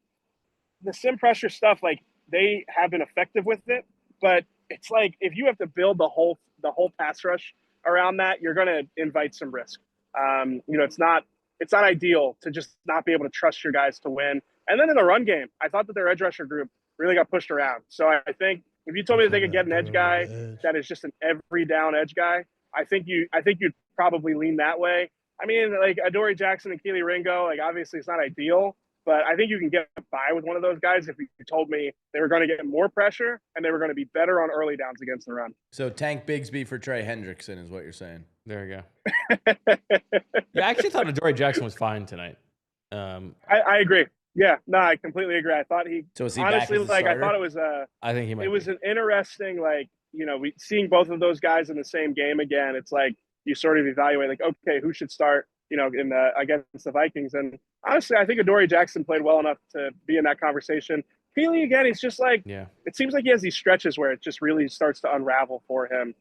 the sim pressure stuff, like they have been effective with it, but it's like if you have to build the whole pass rush around that, you're going to invite some risk. You know, it's not ideal to just not be able to trust your guys to win. And then in the run game, I thought that their edge rusher group really got pushed around. So I think if you told me that they could get an edge guy that is just an every down edge guy, I think you'd probably lean that way. I mean, like Adoree Jackson and Keely Ringo, like obviously it's not ideal, but I think you can get by with one of those guys if you told me they were going to get more pressure and they were going to be better on early downs against the run. So Tank Bigsby for Trey Hendrickson is what you're saying. There you go. Yeah, I actually thought Adoree Jackson was fine tonight. I agree. Yeah, no, I completely agree. I thought so is he honestly, back as a like, starter? I thought it was I think he might. It was an interesting, like, you know, seeing both of those guys in the same game again. It's like you sort of evaluate, like, okay, who should start, you know, against the Vikings. And honestly, I think Adoree Jackson played well enough to be in that conversation. Keely, again, he's just like, it seems like he has these stretches where it just really starts to unravel for him.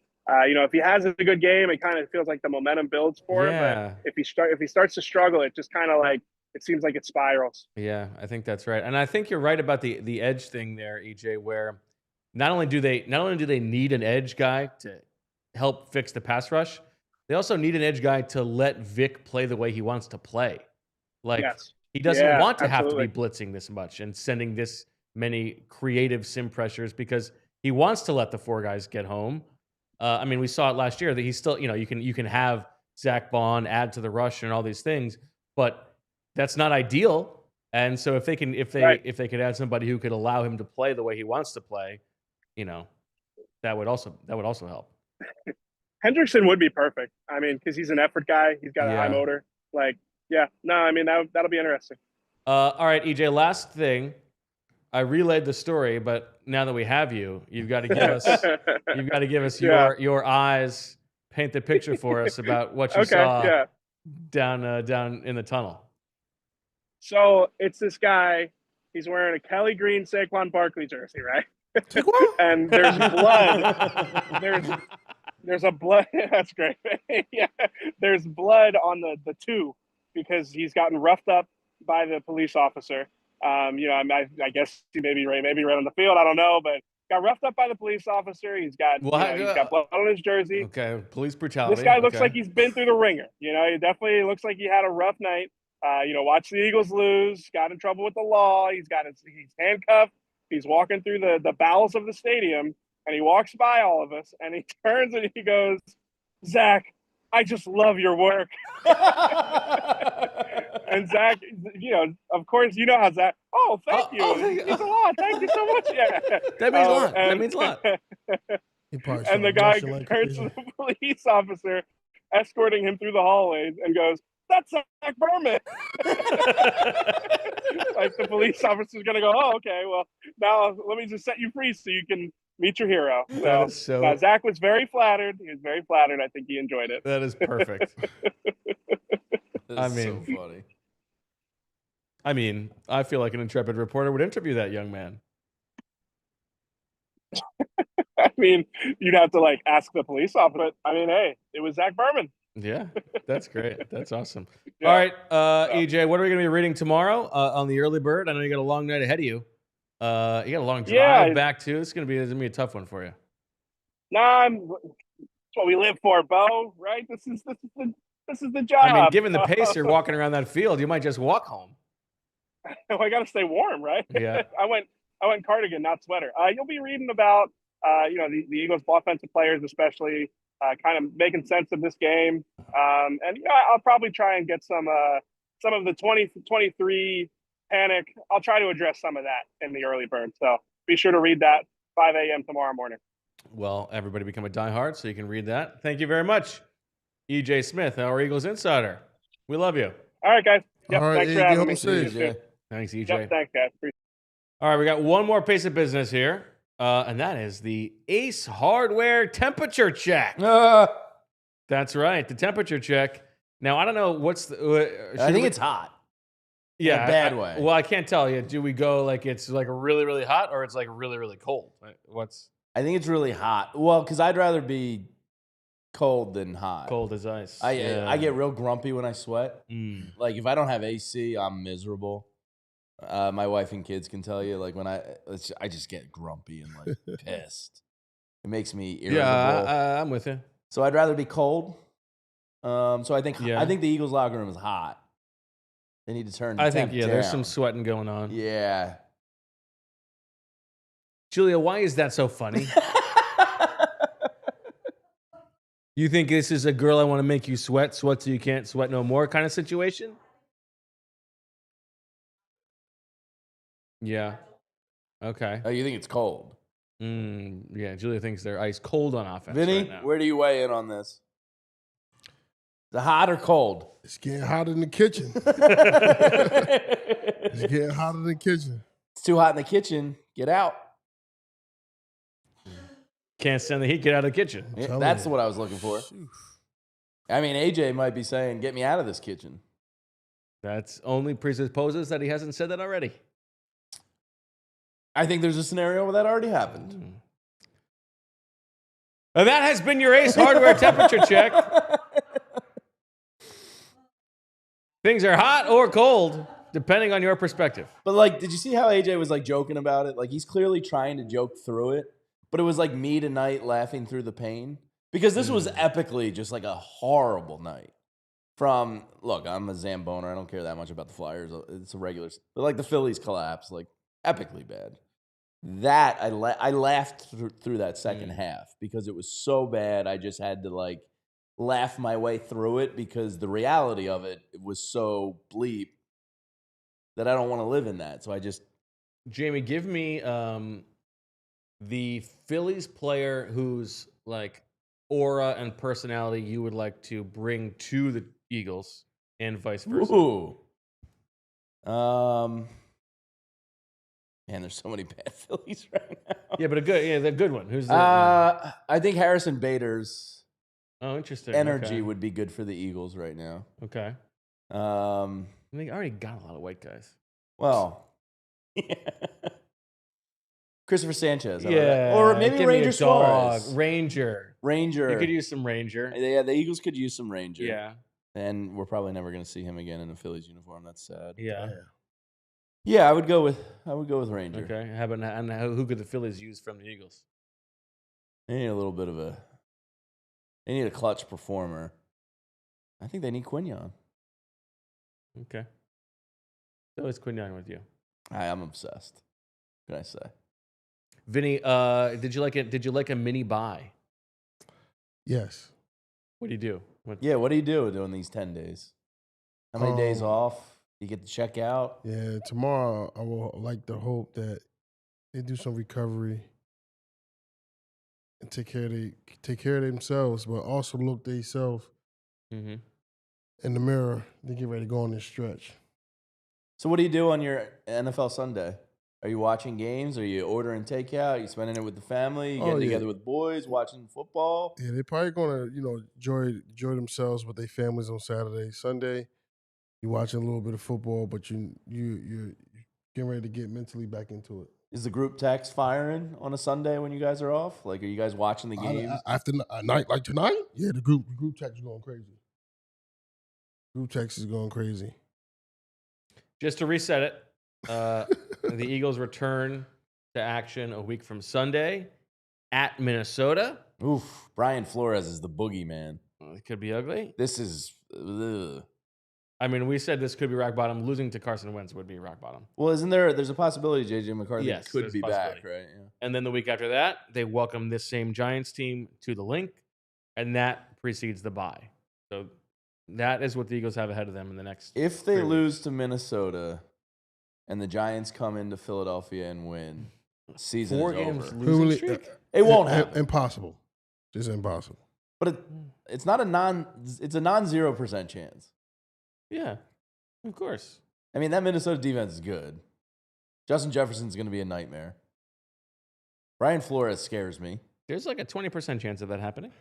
You know, if he has a good game, it kind of feels like the momentum builds for him. But if he starts to struggle, it just kind of like, it seems like it spirals. Yeah, I think that's right. And I think you're right about the edge thing there, EJ, where not only do they need an edge guy to help fix the pass rush, they also need an edge guy to let Vic play the way he wants to play. Like he doesn't want to have to be blitzing this much and sending this many creative sim pressures because he wants to let the 4 guys get home. I mean, we saw it last year that he's still, you know, you can have Zach Bond add to the rush and all these things, but that's not ideal. And so if they could add somebody who could allow him to play the way he wants to play, you know, that would also help. Hendrickson would be perfect. I mean, because he's an effort guy. He's got a high motor. Like, I mean, that'll be interesting. All right, EJ, last thing. I relayed the story, but now that we have you, you've got to give us your eyes, paint the picture for us about what you saw down in the tunnel. So it's this guy. He's wearing a Kelly Green Saquon Barkley jersey, right? And there's blood. There's a blood. That's great. Yeah, there's blood on the 2 because he's gotten roughed up by the police officer. You know, I guess he maybe ran on the field. I don't know, but got roughed up by the police officer. He's got he's got blood on his jersey. Okay, police brutality. This guy looks like he's been through the ringer. He definitely looks like he had a rough night. Watched the Eagles lose, got in trouble with the law. He's handcuffed. He's walking through the bowels of the stadium, and he walks by all of us, and he turns and he goes, "Zach, I just love your work." And Zach, of course, you know how Zach. Oh, thank you. It means a lot. Thank you so much. Yeah, that means a lot. That means a lot. And the guy turns to the police officer, escorting him through the hallways, and goes, "That's Zach Berman." Like the police officer's gonna go, "Oh, okay. Well, now let me just set you free so you can meet your hero." So Zach was very flattered. He was very flattered. I think he enjoyed it. That is perfect. So funny. I mean, I feel like an intrepid reporter would interview that young man. I mean, you'd have to ask the police officer. But I mean, hey, it was Zach Berman. Yeah, that's great. That's awesome. Yeah. All right, EJ, what are we going to be reading tomorrow on the early bird? I know you got a long night ahead of you. You got a long drive back too. It's gonna be a tough one for you. Nah, that's what we live for, Bo. Right? This is the job. I mean, given the pace you're walking around that field, you might just walk home. I got to stay warm, right? Yeah. I went cardigan, not sweater. You'll be reading about the Eagles offensive players, especially kind of making sense of this game. And I'll probably try and get some of the 2023 panic. I'll try to address some of that in the early bird. So be sure to read that 5 a.m. tomorrow morning. Well, everybody become a diehard so you can read that. Thank you very much, EJ Smith, our Eagles insider. We love you. All right, guys. Yep, All right, thanks for having me. Thanks, EJ. Yep, thanks, guys. All right, we got one more piece of business here, and that is the Ace Hardware temperature check. That's right, the temperature check. Now, I don't know what's the... I think it's hot. Yeah. In a bad way. Well, I can't tell you. Do we go it's really, really hot, or it's really, really cold? I think it's really hot. Well, because I'd rather be cold than hot. Cold as ice. I get real grumpy when I sweat. Like if I don't have AC, I'm miserable. My wife and kids can tell you. Like when I just get grumpy and pissed. It makes me irritable. Yeah, I'm with you. So I'd rather be cold. So I think the Eagles locker room is hot. They need to turn. The temp down. There's some sweating going on. Yeah. Julia, why is that so funny? You think this is a girl I want to make you sweat so you can't sweat no more kind of situation? Yeah. Okay. Oh, you think it's cold? Yeah, Julia thinks they're ice cold on offense. Vinny, right now. where do you weigh in on this? The hot or cold? It's getting hot in the kitchen. It's getting hot in the kitchen. It's too hot in the kitchen. Get out. Can't stand the heat. Get out of the kitchen. Yeah, that's what I was looking for. I mean, AJ might be saying, "Get me out of this kitchen." That's only presupposes that he hasn't said that already. I think there's a scenario where that already happened. And that has been your Ace Hardware temperature check. Things are hot or cold, depending on your perspective. But did you see how AJ was joking about it? He's clearly trying to joke through it, but it was me tonight laughing through the pain because this was epically just a horrible night. Look, I'm a Zamboner. I don't care that much about the Flyers. It's a regular, but the Phillies collapse, epically bad. That I laughed through that second half because it was so bad. I just had to laugh my way through it because the reality of it was so bleep that I don't want to live in that. So I just... Jamie, give me the Phillies player whose aura and personality you would like to bring to the Eagles and vice versa. Ooh. Man, there's so many bad Phillies right now. Yeah, but the good one. Who's the I think Harrison Bader's interesting. energy would be good for the Eagles right now. Okay. I think I already got a lot of white guys. Well, Christopher Sanchez. Yeah. Or maybe Ranger Suarez. Ranger. You could use some Ranger. Yeah, the Eagles could use some Ranger. Yeah. And we're probably never going to see him again in a Phillies uniform. That's sad. Yeah. Yeah, I would go with Ranger. Okay. How about and who could the Phillies use from the Eagles? They need a little bit of they need a clutch performer. I think they need Quignon. Okay. So it's Quignon with you. I'm obsessed. What can I say? Vinny, did you like it? Did you like a mini buy? Yes. What do you do? Yeah, what do you do during these 10 days? How many days off? You get to check out? Yeah, tomorrow I will like to hope that they do some recovery and take care of themselves, but also look themselves in the mirror. They get ready to go on this stretch. So what do you do on your NFL Sunday? Are you watching games? Are you ordering takeout? Are you spending it with the family? You getting together with boys, watching football? Yeah, they're probably gonna, enjoy themselves with their families on Saturday. Sunday, you're watching a little bit of football, but you're getting ready to get mentally back into it. Is the group text firing on a Sunday when you guys are off? Like, are you guys watching the games? After a night like tonight? Yeah, the group text is going crazy. Group text is going crazy. Just to reset it, the Eagles return to action a week from Sunday at Minnesota. Oof, Brian Flores is the boogeyman. It could be ugly. This is... Ugh. I mean, we said this could be rock bottom. Losing to Carson Wentz would be rock bottom. Well, there's a possibility J.J. McCarthy could be back, right? Yeah. And then the week after that, they welcome this same Giants team to the Link, and that precedes the bye. So that is what the Eagles have ahead of them in the next. If they lose to Minnesota and the Giants come into Philadelphia and win, season 4 is games over. losing streak? It won't happen. Impossible. Just impossible. But it's not it's a non-0% chance. Yeah, of course. I mean, that Minnesota defense is good. Justin Jefferson's going to be a nightmare. Brian Flores scares me. There's like a 20% chance of that happening.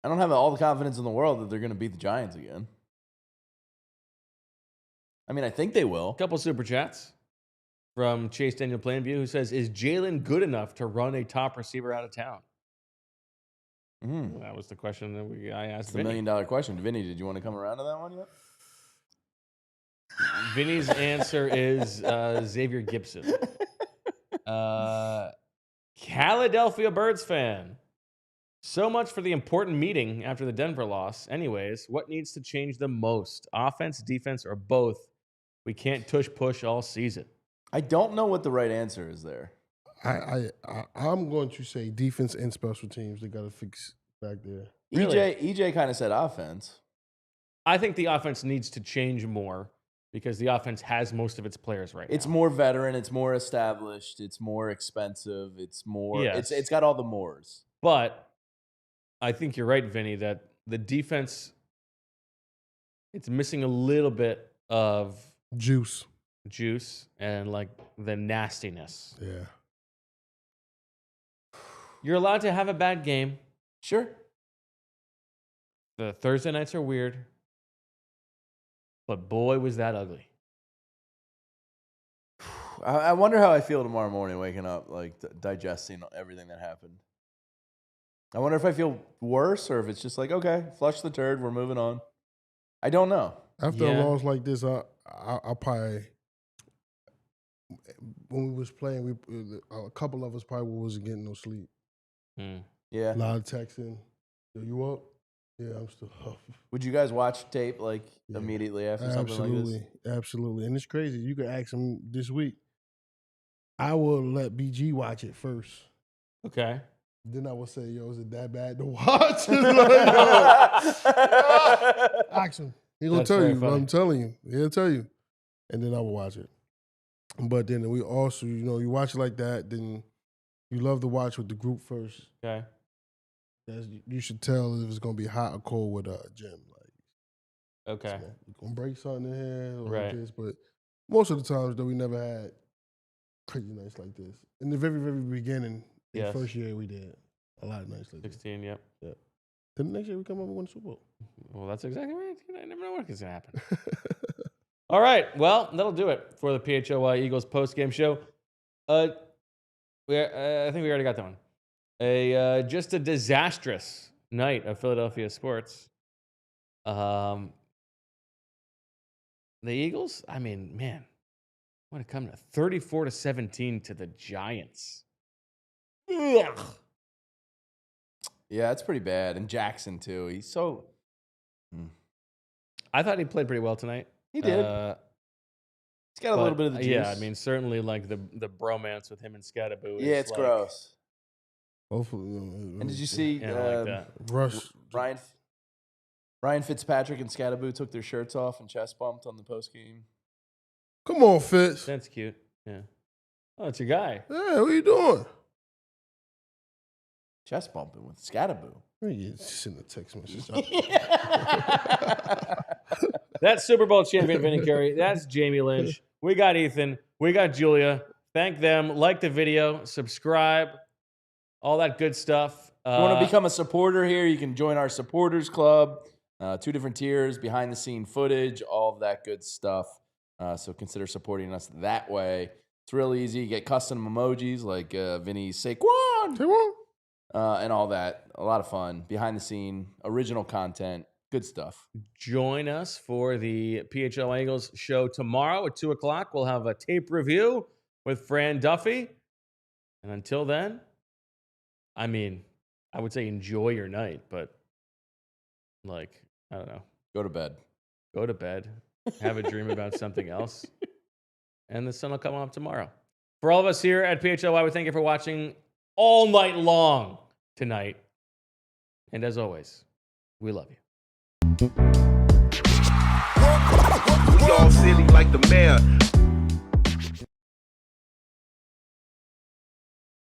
I don't have all the confidence in the world that they're going to beat the Giants again. I mean, I think they will. A couple super chats from Chase Daniel Plainview, who says, "Is Jalen good enough to run a top receiver out of town?" That was the question that I asked. It's the $1 million question. Vinny, did you want to come around to that one yet? Vinny's answer is Xavier Gibson. Philadelphia Birds fan. So much for the important meeting after the Denver loss. Anyways, what needs to change the most? Offense, defense, or both? We can't tush-push all season. I don't know what the right answer is there. I'm going to say defense and special teams. They got to fix back there. Really? EJ kind of said offense. I think the offense needs to change more because the offense has most of its players right now. It's more veteran. It's more established. It's more expensive. It's more. Yes. It's got all the mores. But I think you're right, Vinny, that the defense, it's missing a little bit of juice and like the nastiness. Yeah. You're allowed to have a bad game. Sure. The Thursday nights are weird. But boy, was that ugly. I wonder how I feel tomorrow morning waking up, like digesting everything that happened. I wonder if I feel worse or if it's just like, okay, flush the turd, we're moving on. I don't know. After a loss like this, I probably, when we was playing, a couple of us probably wasn't getting no sleep. Yeah. A lot of texting. Yo, you up? Yeah, I'm still up. Would you guys watch tape immediately after something like this? Absolutely. And it's crazy. You could ask him this week. I will let BG watch it first. Okay. Then I will say, yo, is it that bad to watch? Ask him. He's going to tell you. I'm telling you. He'll tell you. And then I will watch it. But then we also, you watch it like that, then you love to watch with the group first. Okay. You should tell if it's going to be hot or cold with Jim. Okay. We're going to break something in here or right. like this. But most of the times, though, we never had crazy nights like this. In the very, very beginning, the first year we did a lot of nights like 16, this. Yep. Yeah. Then the next year we come up and win the Super Bowl. Well, that's exactly right. I never know what is going to happen. All right. Well, that'll do it for the PHLY Eagles post-game show. I think we already got that one. Just a disastrous night of Philadelphia sports. The Eagles, I mean, man, What it come to 34-17 to the Giants. Ugh. Yeah, it's pretty bad. And Jaxson, too. He's so... I thought he played pretty well tonight. He did. He's got a little bit of the juice. Yeah, I mean, certainly like the bromance with him and Skattebo. Yeah, it's like, gross. Hopefully, And did you see Yeah, I like that. Rush? Ryan Fitzpatrick and Skattebo took their shirts off and chest bumped on the postgame? Come on, Fitz. That's cute. Yeah. Oh, it's your guy. Yeah, what are you doing? Chest bumping with Skattebo. You send a text message. That's Super Bowl champion Vinny Curry. That's Jamie Lynch. We got Ethan. We got Julia. Thank them. Like the video. Subscribe. All that good stuff. If you want to become a supporter here, you can join our supporters club. 2 different tiers, behind the scene footage, all of that good stuff. So consider supporting us that way. It's real easy. You get custom emojis like Vinny's Saquon. And all that. A lot of fun. Behind the scene, original content, good stuff. Join us for the PHLY Eagles show tomorrow at 2 o'clock. We'll have a tape review with Fran Duffy. And until then, I mean, I would say enjoy your night, but like, I don't know. Go to bed. Go to bed. Have a dream about something else. And the sun will come up tomorrow. For all of us here at PHLY, we thank you for watching all night long tonight. And as always, we love you. We all silly like the mayor.